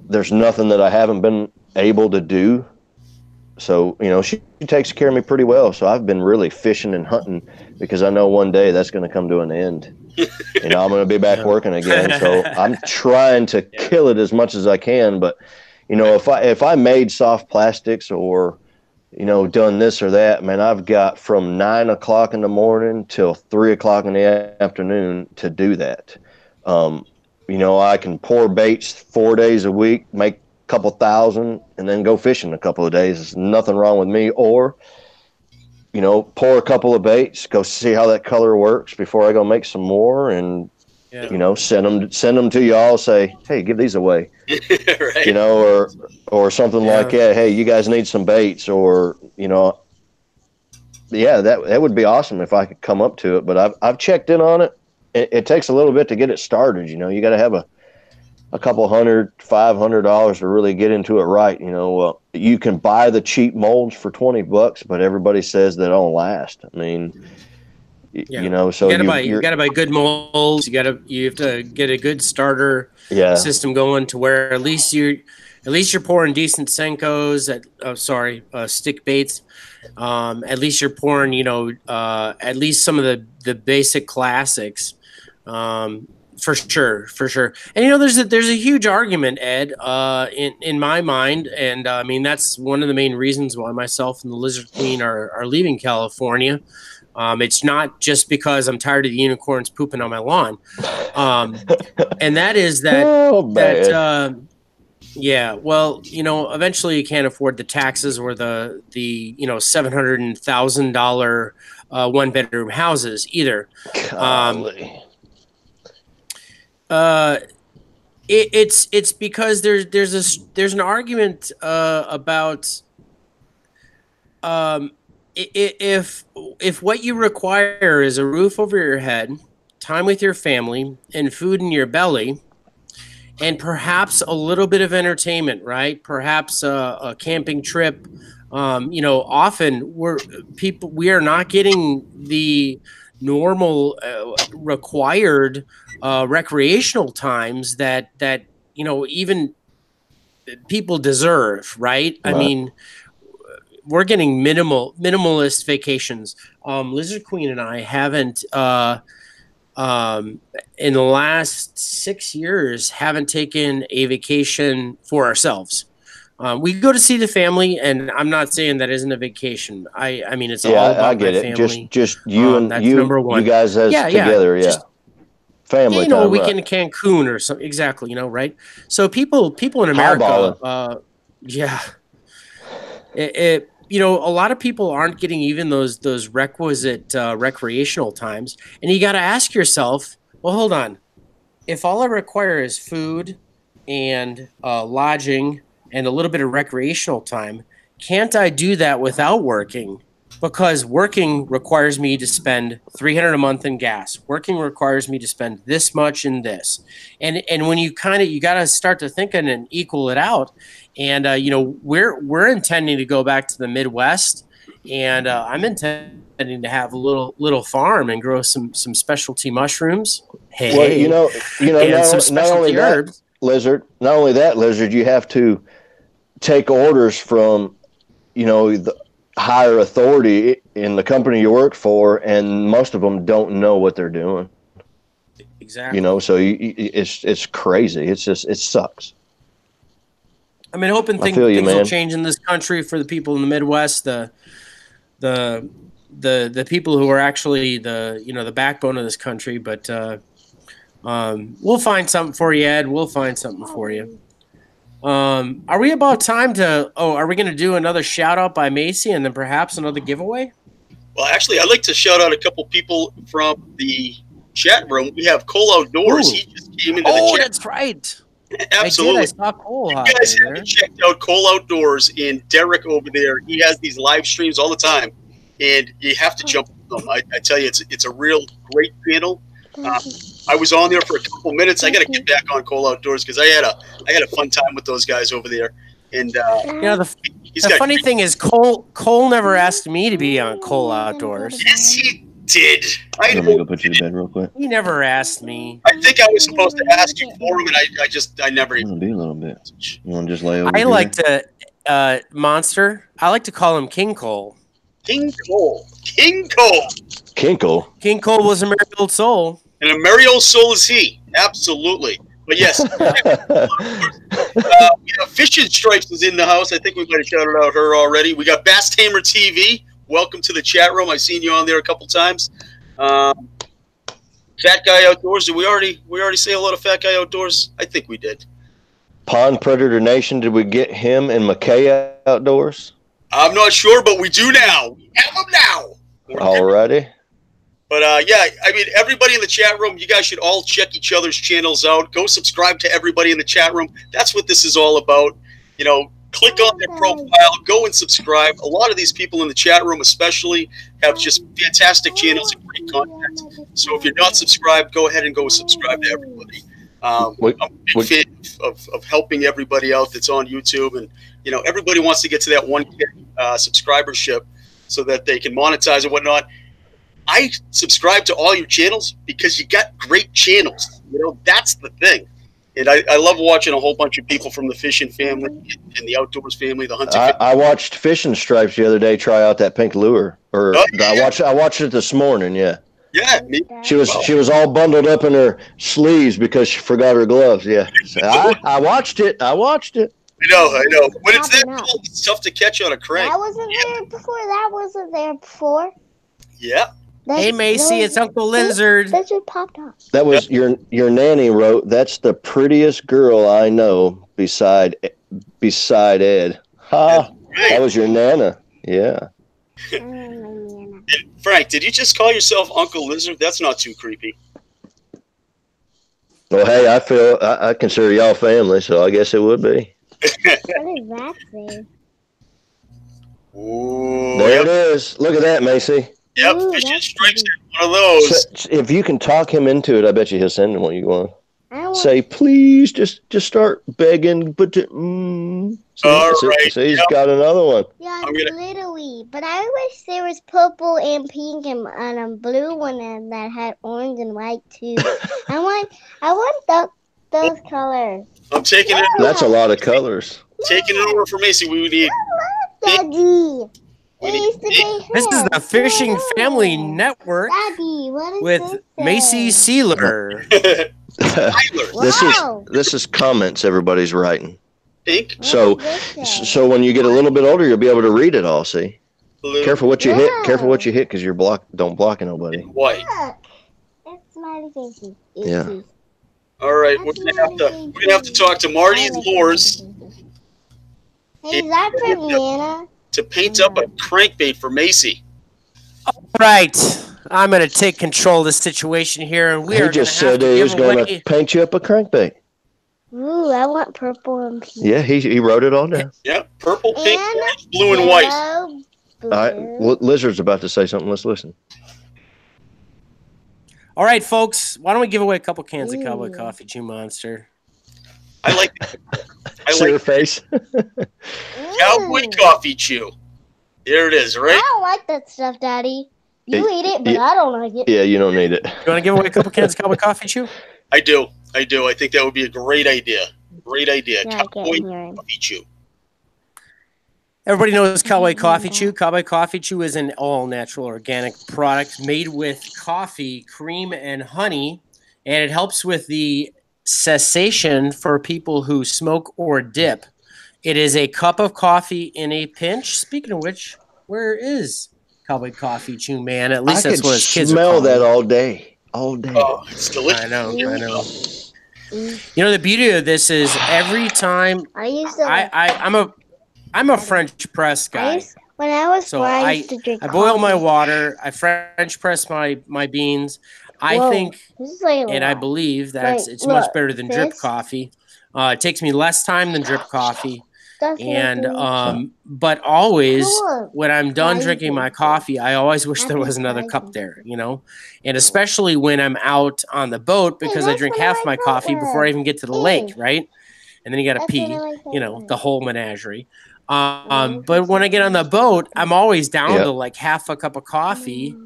There's nothing that I haven't been able to do. So, she takes care of me pretty well. So I've been really fishing and hunting because I know one day that's going to come to an end. I'm going to be back working again. So I'm trying to kill it as much as I can. But, if I made soft plastics or, done this or that, man, I've got from 9 o'clock in the morning till 3 o'clock in the afternoon to do that. I can pour baits 4 days a week, make couple thousand, and then go fishing a couple of days. There's nothing wrong with me. Or, pour a couple of baits, go see how that color works before I go make some more, and send them to y'all. Say, hey, give these away, right. or something like that. Hey, you guys need some baits, or that would be awesome if I could come up to it. But I've checked in on it. It takes a little bit to get it started. You got to have a couple $500 to really get into it right. You can buy the cheap molds for $20, but everybody says they don't last. I mean, so you gotta buy good molds. You have to get a good starter system going to where at least you're pouring decent Senkos stick baits. At least you're pouring, at least some of the basic classics. For sure. And there's a huge argument, Ed, in my mind, and I mean that's one of the main reasons why myself and the Lizard Queen are leaving California. It's not just because I'm tired of the unicorns pooping on my lawn, and that is that eventually you can't afford the taxes or the $700,000 one-bedroom houses either. It's because there's an argument about if what you require is a roof over your head, time with your family, and food in your belly, and perhaps a little bit of entertainment, right? Perhaps a camping trip. Often we are not getting the normal required recreational times that even people deserve, right? I mean, we're getting minimalist vacations. Lizard Queen and I haven't in the last 6 years haven't taken a vacation for ourselves. We go to see the family, and I'm not saying that isn't a vacation. I mean, it's all about I get my it. family. Just you and that's you, number one. you guys together, just, family a time, weekend in Cancun or something. Exactly, right? So people in America, a lot of people aren't getting even those requisite recreational times, and you got to ask yourself, well, hold on, if all I require is food and lodging and a little bit of recreational time, can't I do that without working? because working requires me to spend $300 a month in gas. Working requires me to spend this much in this, and when you got to start to thinking and equal it out. And we're intending to go back to the Midwest, and I'm intending to have a little farm and grow some specialty mushrooms. Hey, well, and some specialty herbs. Lizard. Not only that, Lizard, you have to take orders from, the higher authority in the company you work for, and most of them don't know what they're doing. Exactly. So it's crazy. It sucks. I mean, hoping things will change in this country for the people in the Midwest, the people who are actually the backbone of this country. But we'll find something for you, Ed. We'll find something for you. Are we about time to? Are we going to do another shout out by Macy and then perhaps another giveaway? Well, actually, I'd like to shout out a couple people from the chat room. We have Cole Outdoors. Ooh. He just came into the chat. That's right. Absolutely. I saw Cole. You guys have checked out Cole Outdoors and Derek over there. He has these live streams all the time, and you have to jump on them. I tell you, it's a real great channel. I was on there for a couple minutes. I got to get back on Cole Outdoors because I had a fun time with those guys over there. And the funny thing is, Cole never asked me to be on Cole Outdoors. Yes, he did. Let me go put you to bed real quick. He never asked me. I think I was supposed to ask you for him, and I never even. Be a little bit. You want to just lay over? I like to Monster. I like to call him King Cole. King Cole. King Cole. King Cole. King Cole was a merry old soul. And a merry old soul is he. Absolutely. But yes, Fish and Stripes is in the house. I think we might have shouted out her already. We got Bass Tamer TV. Welcome to the chat room. I've seen you on there a couple times. Fat Guy Outdoors. Did we already say hello to Fat Guy Outdoors? I think we did. Pond Predator Nation. Did we get him and McKay Outdoors? I'm not sure, but we do now. We have them now. Alrighty. But I mean, everybody in the chat room, you guys should all check each other's channels out. Go subscribe to everybody in the chat room. That's what this is all about. Click on their profile, go and subscribe. A lot of these people in the chat room especially have just fantastic channels and great content. So if you're not subscribed, go ahead and go subscribe to everybody. I'm a big fan of helping everybody out that's on YouTube. And, everybody wants to get to that 1K subscribership so that they can monetize and whatnot. I subscribe to all your channels because you got great channels. That's the thing. And I love watching a whole bunch of people from the fishing family and the outdoors family, the hunting family. I watched Fish and Stripes the other day try out that pink lure. I watched it this morning, yeah. Yeah. She was all bundled up in her sleeves because she forgot her gloves, yeah. So I watched it. I know. When it's that cold, it's tough to catch on a crank. That wasn't there before. Yeah. Hey, Macy, it's Uncle Lizard. That just popped up. That was your nanny wrote, "That's the prettiest girl I know beside Ed." Ha! That was your nana. Yeah. And Frank, did you just call yourself Uncle Lizard? That's not too creepy. Well, hey, I consider y'all family, so I guess it would be. What does that say? Ooh, there it is. Look at that, Macy. Yep, Fish and Stripes are one of those. So, if you can talk him into it, I bet you he'll send him what you want. Say, please, just start begging. But all right. So he's got another one. Yeah, glittery. But I wish there was purple and pink and a blue one that had orange and white too. I want those colors. I'm taking it. That's a lot of colors. Taking it over for Macy. We need. Daddy. This is the Fishing Family Network with Macy Seiler. This is comments everybody's writing. Pink. So when you get a little bit older, you'll be able to read it all. See, blue. Careful what you hit. Careful what you hit because you're don't block nobody. White. It's smiley faces. Yeah. All right, we're gonna have to talk to Marty's Lures. Hey, is that for Nana? To paint up a crankbait for Macy. All right, I'm going to take control of the situation here, and He just said he was going to paint you up a crankbait. Ooh, I want purple and pink. Yeah, he wrote it all down. Yeah, purple, pink, orange, blue, and white. All right, Lizard's about to say something. Let's listen. All right, folks. Why don't we give away a couple cans of Cowboy Coffee Chew Monster? I like your face. Cowboy Coffee Chew. There it is, right? I don't like that stuff, Daddy. You eat it, but I don't like it. Yeah, you don't need it. You want to give away a couple cans of Cowboy Coffee Chew? I do. I think that would be a great idea. Great idea. Yeah, Cowboy Coffee Chew. Everybody knows Cowboy Coffee Chew. Cowboy Coffee Chew is an all-natural organic product made with coffee, cream, and honey, and it helps with the cessation for people who smoke or dip. It is a cup of coffee in a pinch. Speaking of which, where is Cowboy Coffee Chew, man? At least that's what his kids are calling it. I could smell that all day. All day. Oh, it's delicious. I know. You know, the beauty of this is every time I'm a French press guy. When I was so four, I used to drink I boil coffee. my water. I French press my beans. I think, and I believe that it's much better than drip coffee. It takes me less time than drip coffee. And but always when I'm done drinking my coffee, I always wish there was another cup there, you know, and especially when I'm out on the boat because I drink half my coffee before I even get to the lake, right? And then you got to pee, you know, the whole menagerie. But when I get on the boat, I'm always down to like half a cup of coffee.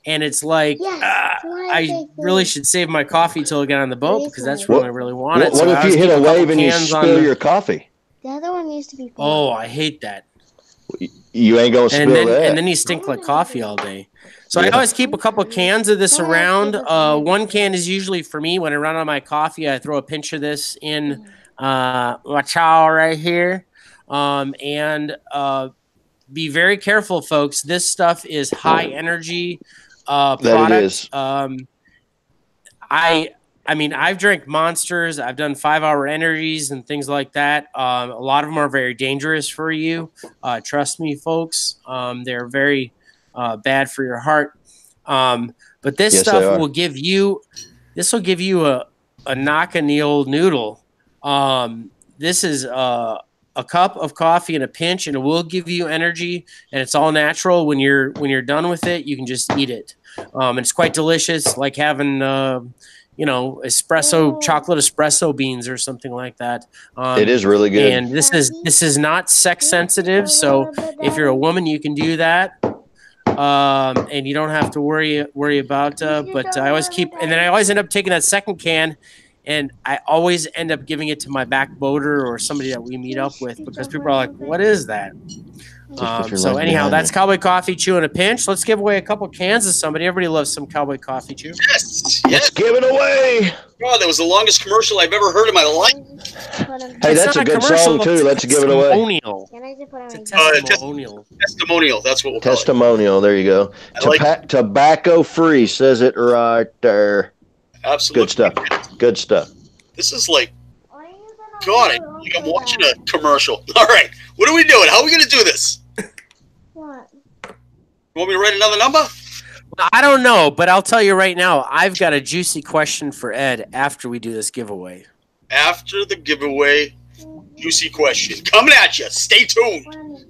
And it's like, I really should save my coffee till I get on the boat because that's when I really want it. What if you hit a wave and you spill your coffee? The other one used to be. Oh, I hate that. You ain't gonna spill that. And then you stink like coffee all day. So I always keep a couple of cans of this around. One can is usually for me when I run out of my coffee. I throw a pinch of this in my chow right here. And be very careful, folks. This stuff is high energy product. That it is. I mean, I've drank Monsters. I've done 5-hour energies and things like that. A lot of them are very dangerous for you. Trust me, folks. They're very bad for your heart. But this stuff will give you. This will give you a knock in the old noodle. This is a cup of coffee and a pinch, and it will give you energy. And it's all natural. When you're done with it, you can just eat it. And it's quite delicious, like having chocolate espresso beans or something like that. It is really good. And this is not sex sensitive, so if you're a woman, you can do that. And you don't have to worry about. But I always end up taking that second can, and I always end up giving it to my back boater or somebody that we meet up with because people are like, "What is that?" So anyhow, that's Cowboy Coffee Chew in a pinch. Let's give away a couple cans of somebody. Everybody loves some Cowboy Coffee Chew. Yes. Let's give it away. God, that was the longest commercial I've ever heard in my life. Hey, that's a good song too. Let's give it away. It's a testimonial. Testimonial. That's what we'll call it. Testimonial. There you go. Tobacco free says it right there. Absolutely. Good stuff. This is like, God, I'm watching a commercial. All right, what are we doing? How are we going to do this? What? You want me to write another number? I don't know, but I'll tell you right now, I've got a juicy question for Ed after we do this giveaway. After the giveaway, juicy question. Coming at you. Stay tuned.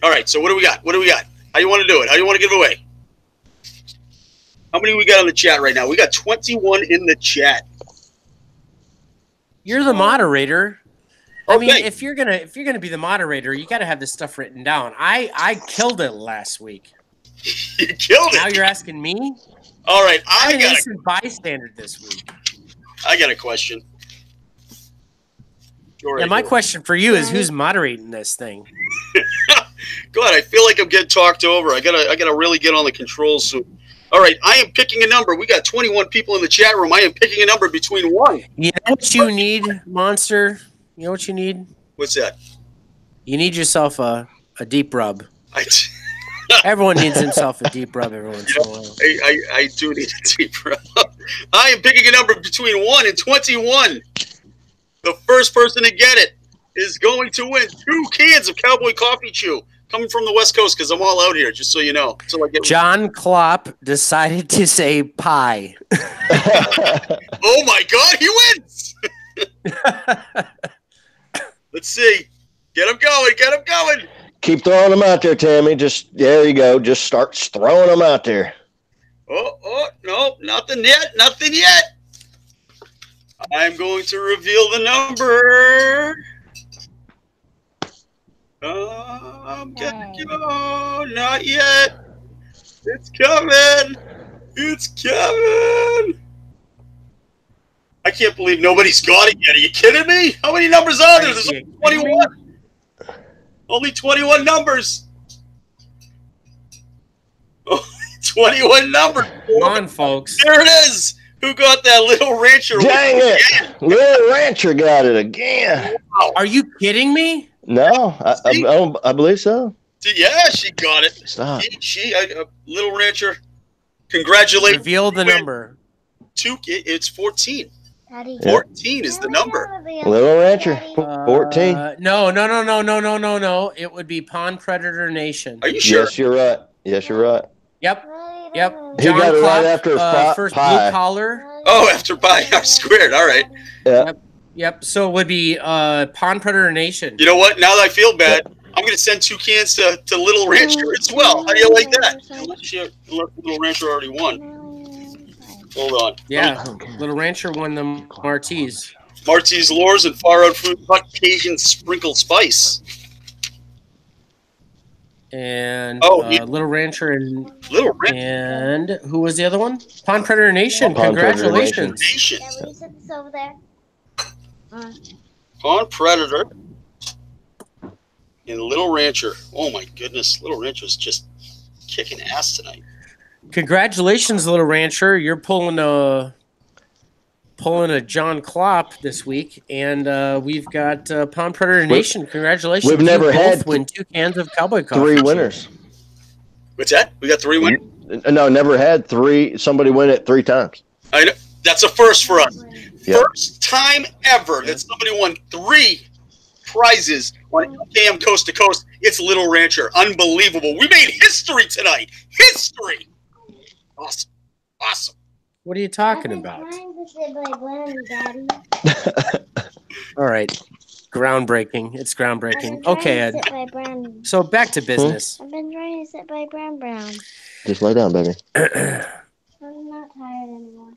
All right, so what do we got? How you want to do it? How you want to give away? How many we got on the chat right now? We got 21 in the chat. You're the moderator. Okay. I mean, if you're gonna be the moderator, you got to have this stuff written down. I killed it last week. You killed it. Now you're asking me? All right, I'm an innocent bystander this week. I got a question. My question for you is, who's moderating this thing? God, I feel like I'm getting talked over. I gotta really get on the controls soon. All right, I am picking a number. We got 21 people in the chat room. I am picking a number between 1. You know what you need, Monster? You know what you need? What's that? You need yourself a deep rub. Everyone needs himself a deep rub every once in a while. I do need a deep rub. I am picking a number between 1 and 21. The first person to get it is going to win 2 cans of Cowboy Coffee Chew. Coming from the West Coast because I'm all out here, just so you know. John Klopp decided to say pie. Oh, my God, he wins! Let's see. Get him going. Keep throwing them out there, Tammy. Just there you go. Just start throwing them out there. Oh, no, nothing yet. Nothing yet. I'm going to reveal the number. I'm gonna go. Not yet. It's coming. It's coming. I can't believe nobody's got it yet. Are you kidding me? How many numbers are there? There's only 21. Only 21 numbers. Only 21 numbers. Come on, folks. There it is. Who got that Little Rancher? Dang it. Little Rancher got it again. Wow. Are you kidding me? No, I believe so. Yeah, she got it. Stop. Little Rancher. Congratulations. Reveal the number. It's 14. Daddy. 14 is the number. Little Rancher, 14. No. It would be Pond Predator Nation. Are you sure? Yes, you're right. Yes, you're right. Yep. He got it right after first pie. blue collar. Oh, after Pi R squared. All right. Yeah. Yep. So it would be Pond Predator Nation. You know what? Now that I feel bad, I'm going to send 2 cans to Little Rancher as well. How do you like that? Unless Little Rancher already won. Hold on. Yeah. Little Rancher won the Martise. Martise Lures and Far Out Food Caucasian Sprinkle Spice. And yeah. Little Rancher and Little Rancher. And who was the other one? Pond Predator Nation. Pond Predator Congratulations. Nation. Yeah, will you sit this over there? Pond Predator and Little Rancher. Oh my goodness, Little Rancher's just kicking ass tonight. Congratulations, Little Rancher. You're pulling a John Klopp this week, and we've got Pond Predator Nation. Congratulations! We've never had win 2 cans of Cowboy Coffee. 3 winners. What's that? We got 3 winners? No, never had 3. Somebody win it 3 times. I know. That's a first for us. Yep. First time ever that somebody won 3 prizes on LKM Coast to Coast. It's Little Rancher. Unbelievable. We made history tonight. History. Awesome. Awesome. What are you talking about? All right. Groundbreaking. It's groundbreaking. Okay, Ed. So back to business. I've been trying to sit by Brown. Just lay down, baby. I'm not tired anymore.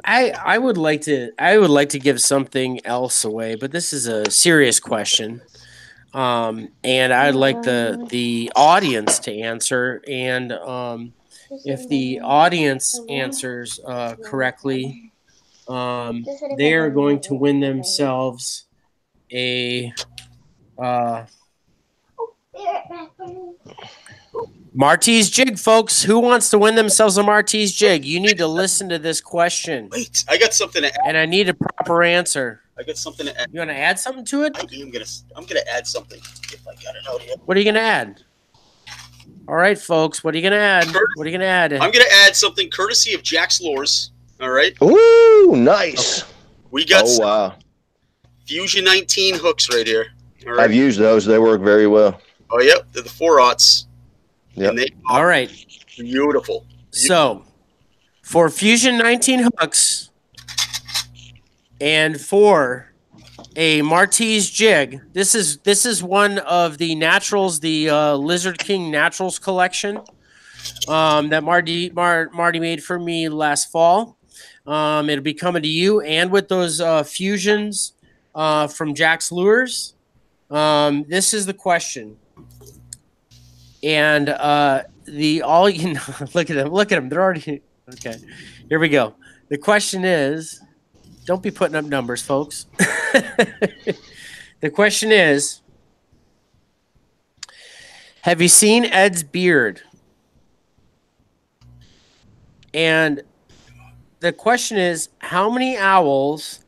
I would like to give something else away, but this is a serious question. And I'd like the audience to answer, and if the audience answers correctly, they are going to win themselves a Martise jig, folks. Who wants to win themselves a Martise jig? You need to listen to this question. Wait, I got something to add. And I need a proper answer. I got something to add. You want to add something to it? I'm gonna add something if I got it out here. What are you going to add? All right, folks. What are you going to add? What are you going to add? I'm gonna add something courtesy of Jack's Lures. All right. Ooh, nice. Okay. We got wow. Fusion 19 hooks right here. All right. I've used those. They work very well. Oh, yep. They're the 4/0s. Yep. All right. Beautiful. So, for Fusion 19 hooks and for a Martise jig, this is one of the naturals, the Lizard King Naturals collection that Marty made for me last fall. It'll be coming to you, and with those fusions from Jack's Lures. This is the question. And look at them. They're already okay. Here we go. The question is, don't be putting up numbers, folks. The question is, have you seen Ed's beard? And the question is, how many owls,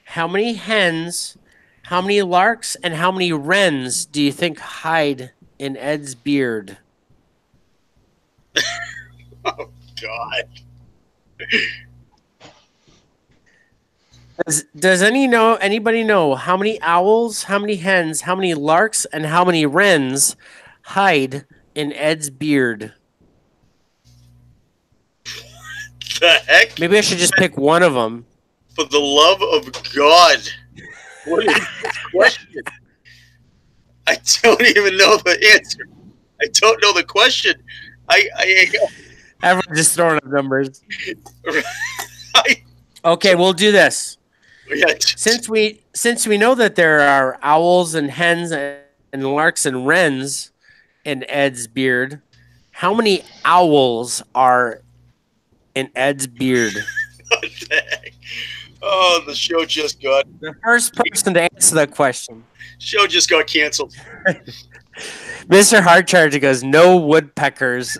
how many hens, how many larks, and how many wrens do you think hide in Ed's beard? Oh God! Does anybody know how many owls, how many hens, how many larks, and how many wrens hide in Ed's beard? The heck? Maybe I should just pick one of them. For the love of God! What is this question? I don't even know the answer. I don't know the question. Everyone's just throwing up numbers. I Okay, we'll do this. yeah, Since we know that there are owls and hens and larks and wrens in Ed's beard, how many owls are in Ed's beard? what the heck? Oh, the show just got The first person to answer that question. canceled. Mr. Hardcharger goes, no woodpeckers.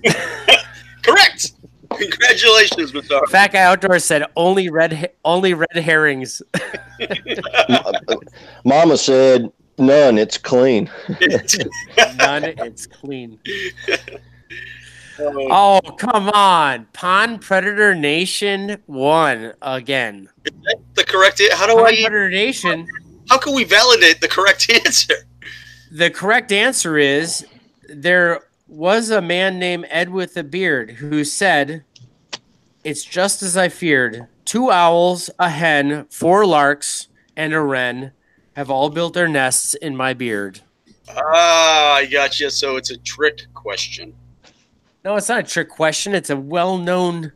Correct. Congratulations, Mr. Hart. Fat Guy Outdoors said only red herrings. Mama said none. It's clean. None, it's clean. Oh, come on. Pond Predator Nation won again. Is that the correct? Pond Predator Nation. How can we validate the correct answer? The correct answer is there was a man named Ed with a beard who said, "It's just as I feared. 2 owls, a hen, 4 larks, and a wren have all built their nests in my beard." Ah, I got you. So it's a trick question. No, it's not a trick question. It's a well-known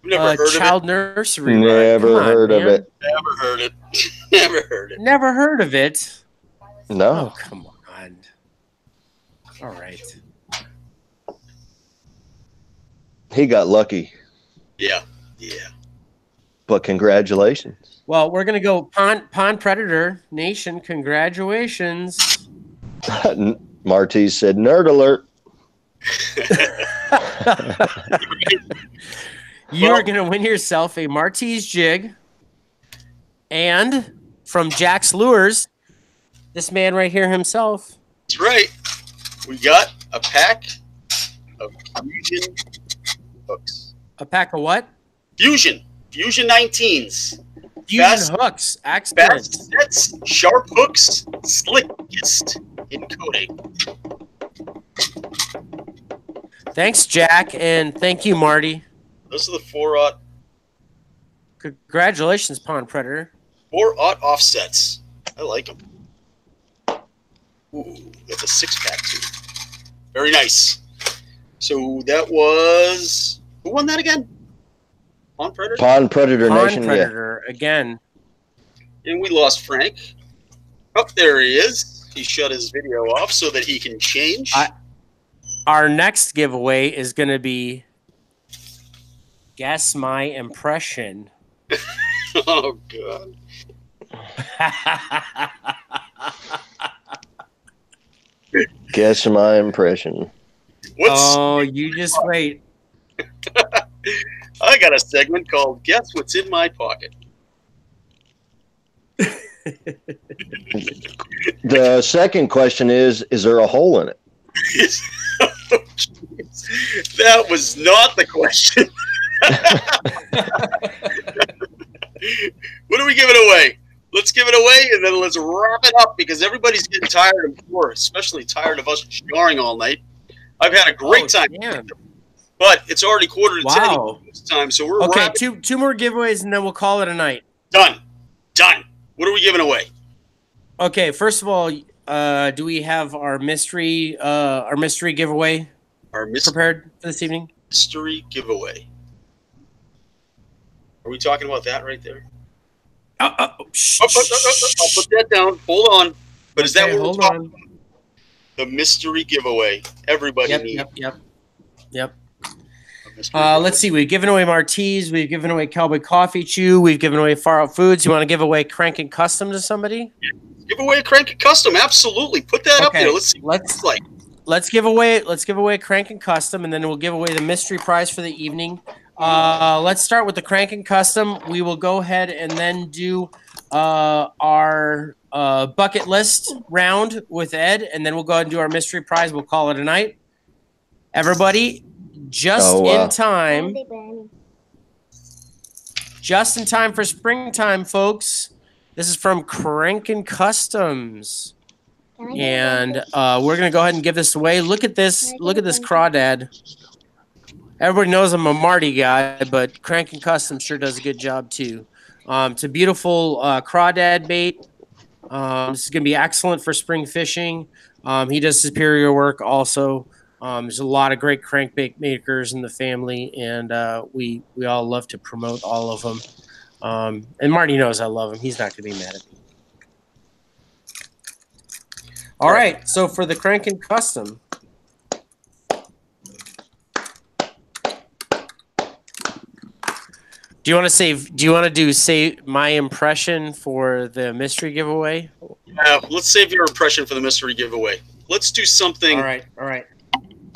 Never heard child of nursery rhyme. Never heard of it. it. Never heard it. Never heard it. Never heard of it. No. Oh, come on. All right. He got lucky, Yeah. but congratulations. Well, we're gonna go Pond Predator Nation. Congratulations. Martise said, "Nerd alert." You're gonna win yourself a Martise jig, and from Jack's Lures, this man right here himself. That's right. We got a pack of Fusion hooks. A pack of what? Fusion 19s. Fusion hooks. Excellent. Fast sets, sharp hooks, slickest in coating. Thanks, Jack, and thank you, Marty. Those are the 4/0 Congratulations, Pond Predator. offsets. I like them. Ooh, that's a 6-pack too. Very nice. So that was, who won that again? Pond Predator? Pond Predator Pond Nation. Predator again. And we lost Frank. Oh, there he is. He shut his video off so that he can change. Our next giveaway is going to be Guess My Impression. Oh, God. Guess my impression. Oh, you just wait. I got a segment called Guess What's in My Pocket. The second question is there a hole in it? That was not the question. What are we giving away? Let's give it away and then let's wrap it up because everybody's getting tired and bored, especially tired of us jarring all night. I've had a great time, but it's already 9:45 this time, so we're okay. Two more giveaways and then we'll call it a night. Done. What are we giving away? Okay, first of all, do we have our mystery giveaway prepared for this evening? Mystery giveaway. Are we talking about that right there? Shh. I'll put that down. Hold on. But is that what we're talking about? The mystery giveaway. Everybody needs. Yep. Let's see. We've given away Martise. We've given away Cowboy Coffee Chew. We've given away Far Out Foods. You want to give away Crank and Custom to somebody? Give away a Crank and Custom. Absolutely. Put that up there. Let's see what it's like. Let's give away Crank and Custom, and then we'll give away the mystery prize for the evening. Let's start with the Crank and Custom. We will go ahead and then do our bucket list round with Ed, and then we'll go ahead and do our mystery prize. We'll call it a night. Everybody, just in time for springtime, folks. This is from Crank and Customs. And we're going to go ahead and give this away. Look at this. Look at this crawdad. Everybody knows I'm a Marty guy, but Crank and Custom sure does a good job too. It's a beautiful crawdad bait. This is going to be excellent for spring fishing. He does superior work also. There's a lot of great crankbait makers in the family, and we all love to promote all of them. And Marty knows I love him. He's not going to be mad at me. All right. So for the Crankin' Custom, do you want to say my impression for the mystery giveaway? Let's save your impression for the mystery giveaway. Let's do something. All right.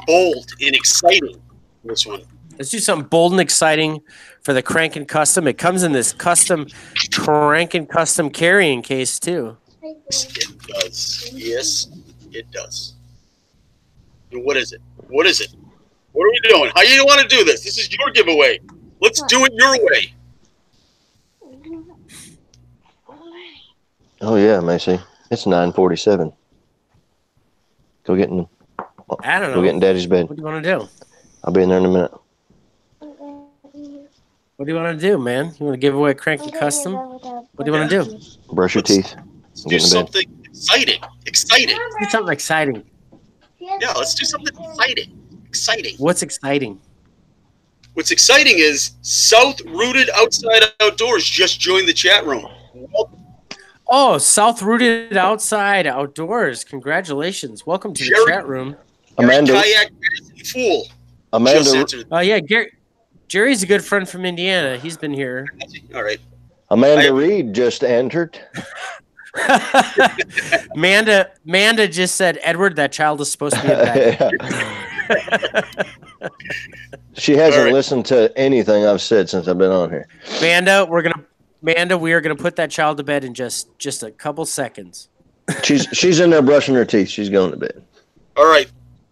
Bold and exciting. This one. Let's do something bold and exciting for the Crankin' Custom. It comes in this custom Crankin' Custom carrying case too. Yes, it does. Yes, it does. And what is it? What is it? What are we doing? How you want to do this? This is your giveaway. Let's do it your way. Oh yeah, Macy. It's 9:47. Go get in. I don't know. Go get in Daddy's bed. What do you want to do? I'll be in there in a minute. What do you want to do, man? You want to give away a Crankin' Custom? What do you want to do? Brush your teeth. Let's do something exciting. Exciting. Do something exciting. Yeah, let's do something exciting. Exciting. What's exciting? What's exciting is South Rooted Outside Outdoors just joined the chat room. Oh, South Rooted Outside Outdoors. Congratulations. Welcome to the chat room. Amanda. Kayak Fool. Amanda. Oh, yeah. Jerry's a good friend from Indiana. He's been here. All right. Amanda Reed just entered. Amanda just said, Edward, that child is supposed to be in bed. She hasn't listened to anything I've said since I've been on here. Amanda, we are gonna put that child to bed in just a couple seconds. She's in there brushing her teeth. She's going to bed. All right.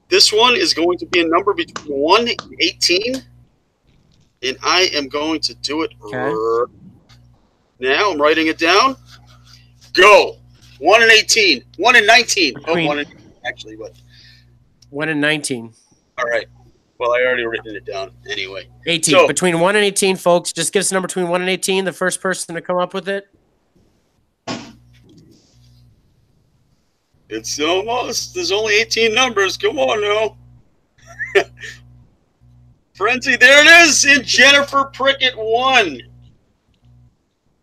This one is going to be a number between 1 and 18. And I am going to do it now. I'm writing it down. Go. 1 and 18. 1 and 19. Between, 1 and actually, what? 1 and 19. All right. Well, I already written it down anyway. 18. So, between 1 and 18, folks. Just give us a number between 1 and 18. The first person to come up with it. It's almost. There's only 18 numbers. Come on now. Frenzy, there it is. And Jennifer Prickett won.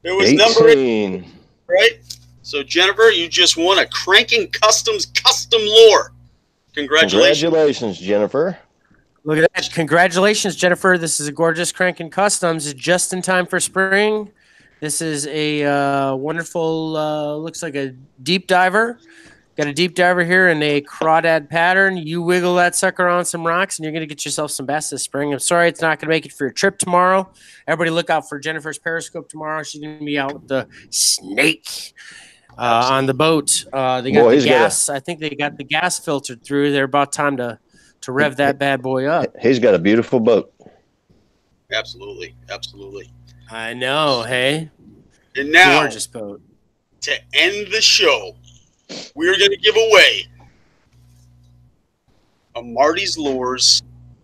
There was 18. Number 18, right? So, Jennifer, you just won a Crankin' Customs custom lure. Congratulations. Congratulations, Jennifer. Look at that. Congratulations, Jennifer. This is a gorgeous Crankin' Customs. It's just in time for spring. This is a wonderful, looks like a deep diver. Got a deep diver here in a crawdad pattern. You wiggle that sucker on some rocks, and you're going to get yourself some bass this spring. I'm sorry it's not going to make it for your trip tomorrow. Everybody look out for Jennifer's Periscope tomorrow. She's going to be out with the snake on the boat. They got the gas. I think they got the gas filtered through. They're about time to rev that bad boy up. He's got a beautiful boat. Absolutely. Absolutely. I know, hey? And now, gorgeous boat. To end the show, we're going to give away a Marty's Lures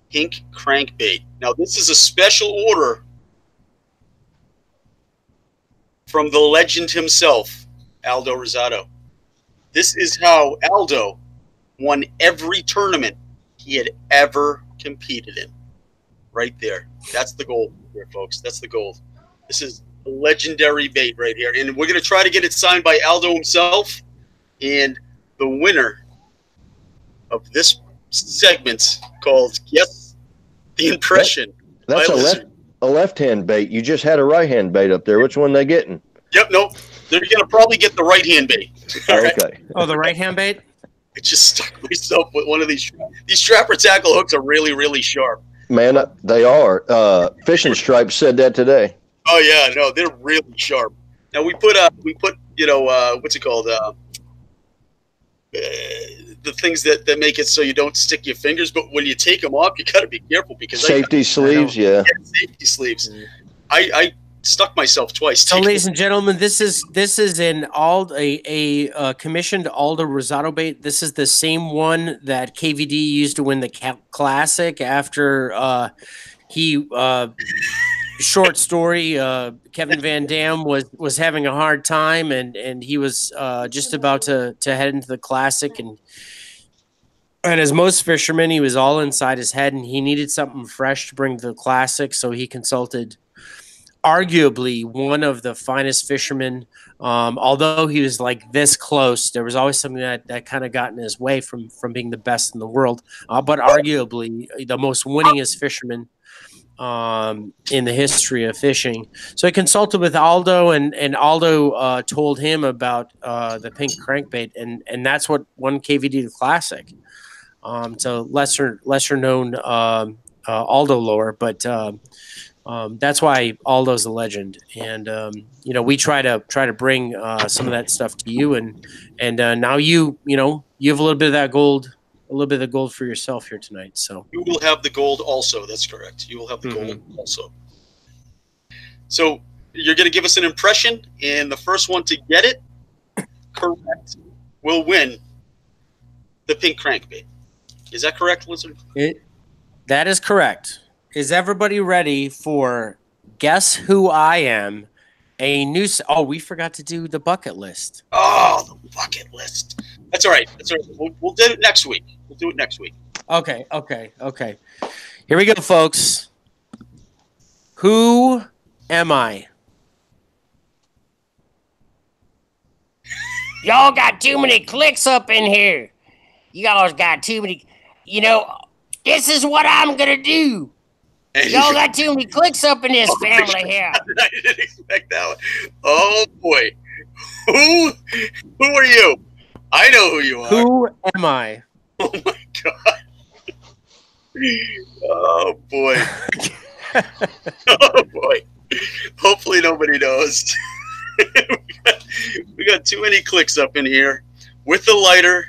pink crankbait. Now, this is a special order from the legend himself, Aldo Rosado. This is how Aldo won every tournament he had ever competed in. Right there. That's the gold here, folks. That's the gold. This is a legendary bait right here. And we're going to try to get it signed by Aldo himself. And the winner of this segment called Guess the Impression. That's a left-hand bait. You just had a right-hand bait up there. Which one they getting? Yep, nope. They're going to probably get the right-hand bait. Okay. Right? Oh, the right-hand bait? I just stuck myself with one of these. These strapper tackle hooks are really, really sharp. Man, they are. Fishing Stripes said that today. Oh, yeah. No, they're really sharp. Now, we put what's it called? The things that make it so you don't stick your fingers, but when you take them off, you got to be careful because safety sleeves, yeah, safety sleeves. I stuck myself twice. So, ladies and gentlemen, this is an a commissioned Aldo Rosado bait. This is the same one that KVD used to win the Classic after he short story. Kevin Van Dam was having a hard time, and he was just about to head into the Classic, and as most fishermen, he was all inside his head, and he needed something fresh to bring to the Classic, so he consulted arguably one of the finest fishermen. Although he was like this close, there was always something that kind of got in his way from being the best in the world. But arguably the most winningest fisherman in the history of fishing. So I consulted with Aldo, and Aldo told him about the pink crankbait, and that's what won KVD the Classic. So lesser known Aldo lore, but that's why Aldo's a legend. And we try to bring some of that stuff to you, and now you have a little bit of that gold. A little bit of the gold for yourself here tonight. So you will have the gold also. That's correct. You will have the gold also. So you're going to give us an impression, and the first one to get it correct will win the pink crankbait. Is that correct, Lizard? That is correct. Is everybody ready for Guess Who I Am? We forgot to do the bucket list. Oh, the bucket list. That's all right. That's all right. We'll do it next week. We'll do it next week. Okay. Here we go, folks. Who am I? Y'all got too many clicks up in here. Y'all got too many. This is what I'm going to do. Y'all got too many clicks up in this family here. I didn't expect that one. Oh, boy. Who are you? I know who you are. Who am I? Oh, my God. Oh, boy. Oh, boy. Hopefully nobody knows. we got too many clicks up in here. With the lighter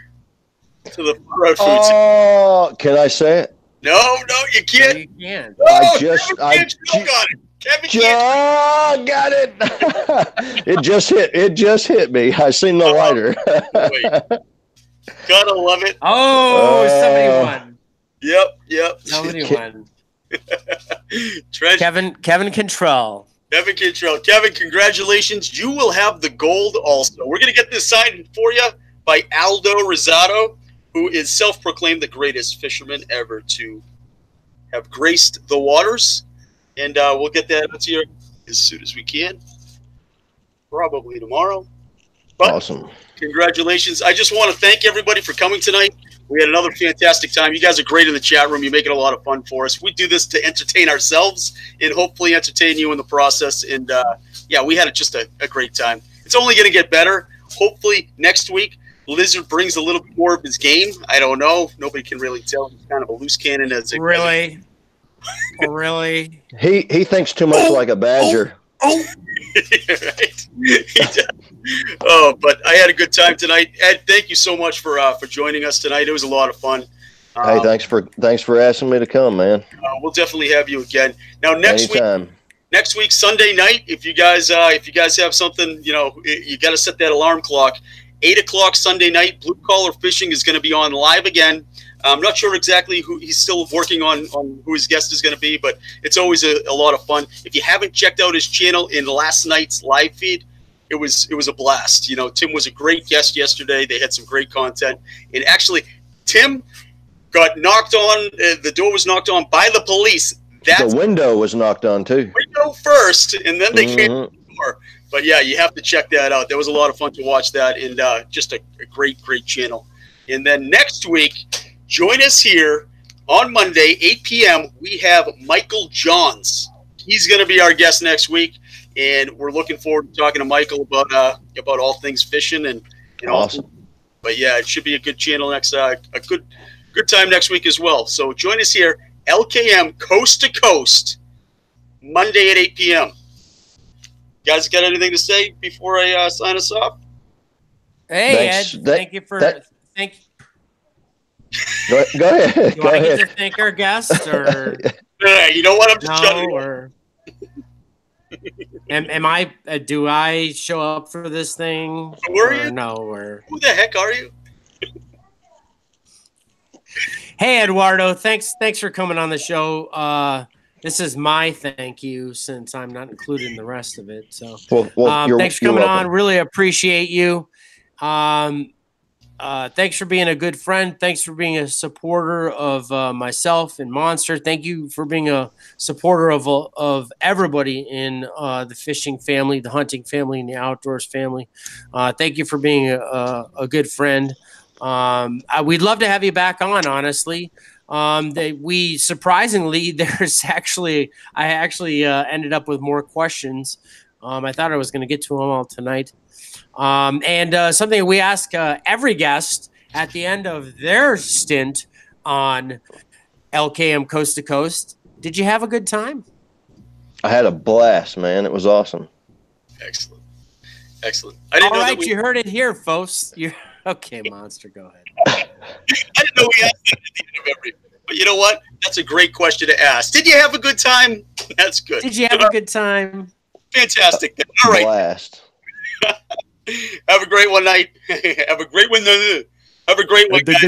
to the fried food. Oh, can I say it? No, you can't. You can. I got it. It just hit me. I seen the lighter. Gotta love it. Oh, somebody won. Yep. Somebody won. Kevin Control. Kevin, congratulations. You will have the gold also. We're going to get this signed for you by Aldo Rosado, who is self-proclaimed the greatest fisherman ever to have graced the waters. And we'll get that out to you as soon as we can. Probably tomorrow. But awesome. Congratulations. I just want to thank everybody for coming tonight. We had another fantastic time. You guys are great in the chat room. You make it a lot of fun for us. We do this to entertain ourselves and hopefully entertain you in the process. And, we had just a great time. It's only going to get better. Hopefully next week, Lizard brings a little bit more of his game. I don't know. Nobody can really tell. He's kind of a loose cannon. Really? He thinks too much like a badger. Right? But I had a good time tonight. Ed, thank you so much for joining us tonight. It was a lot of fun. Hey, thanks for asking me to come, man. We'll definitely have you again. Now next week, Sunday night, if you guys have something, you got to set that alarm clock. 8 o'clock Sunday night, Blue Collar Fishing is going to be on live again. I'm not sure exactly who he's still working on who his guest is going to be, but it's always a lot of fun. If you haven't checked out his channel in last night's live feed, it was a blast. Tim was a great guest yesterday. They had some great content. And actually, Tim got knocked on. The door was knocked on by the police. The window was knocked on, too. Window first, and then they came to the door. But, yeah, you have to check that out. That was a lot of fun to watch that, and just a great channel. And then next week, join us here on Monday, 8 p.m. We have Michael Johns. He's going to be our guest next week, and we're looking forward to talking to Michael about all things fishing and awesome. But yeah, it should be a good channel next a good time next week as well. So join us here, LKM Coast to Coast, Monday at 8 p.m. You guys got anything to say before I sign us off? Hey, thanks. Ed, thank you for thank. Go ahead. Do I get to thank our guest, or you know what? I'm just shutting or am I? Do I show up for this thing? Who are you? No, or who the heck are you? Hey, Eduardo, thanks for coming on the show. This is my thank you since I'm not included in the rest of it. So, well, thanks for coming on. Really appreciate you. Thanks for being a good friend. Thanks for being a supporter of myself and Monster. Thank you for being a supporter of everybody in the fishing family, the hunting family, and the outdoors family. Thank you for being a good friend. We'd love to have you back on, honestly. We surprisingly, I actually ended up with more questions. I thought I was going to get to them all tonight. And something we ask every guest at the end of their stint on LKM Coast to Coast. Did you have a good time? I had a blast, man. It was awesome. Excellent. Excellent. I didn't All know right, that you heard it here, folks. Okay, Monster, go ahead. I didn't know we asked that at the end of every. But you know what? That's a great question to ask. Did you have a good time? That's good. Did you have a good time? Fantastic. All right. Blast. Have a great one night. Have a great one. Have a great one, guys.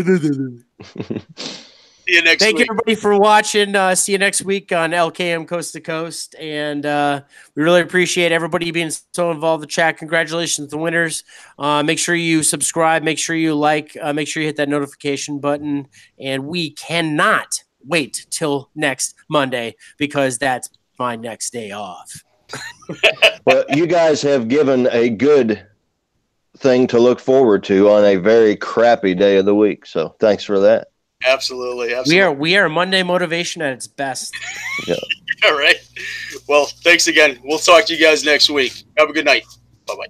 See you next week. Thank you, everybody, for watching. See you next week on LKM Coast to Coast. And we really appreciate everybody being so involved in the chat. Congratulations to the winners. Make sure you subscribe. Make sure you like. Make sure you hit that notification button. And we cannot wait till next Monday because that's my next day off. Well, you guys have given a good thing to look forward to on a very crappy day of the week. So thanks for that. Absolutely. Absolutely. We are Monday motivation at its best. Yeah. All right. Well, thanks again. We'll talk to you guys next week. Have a good night. Bye-bye.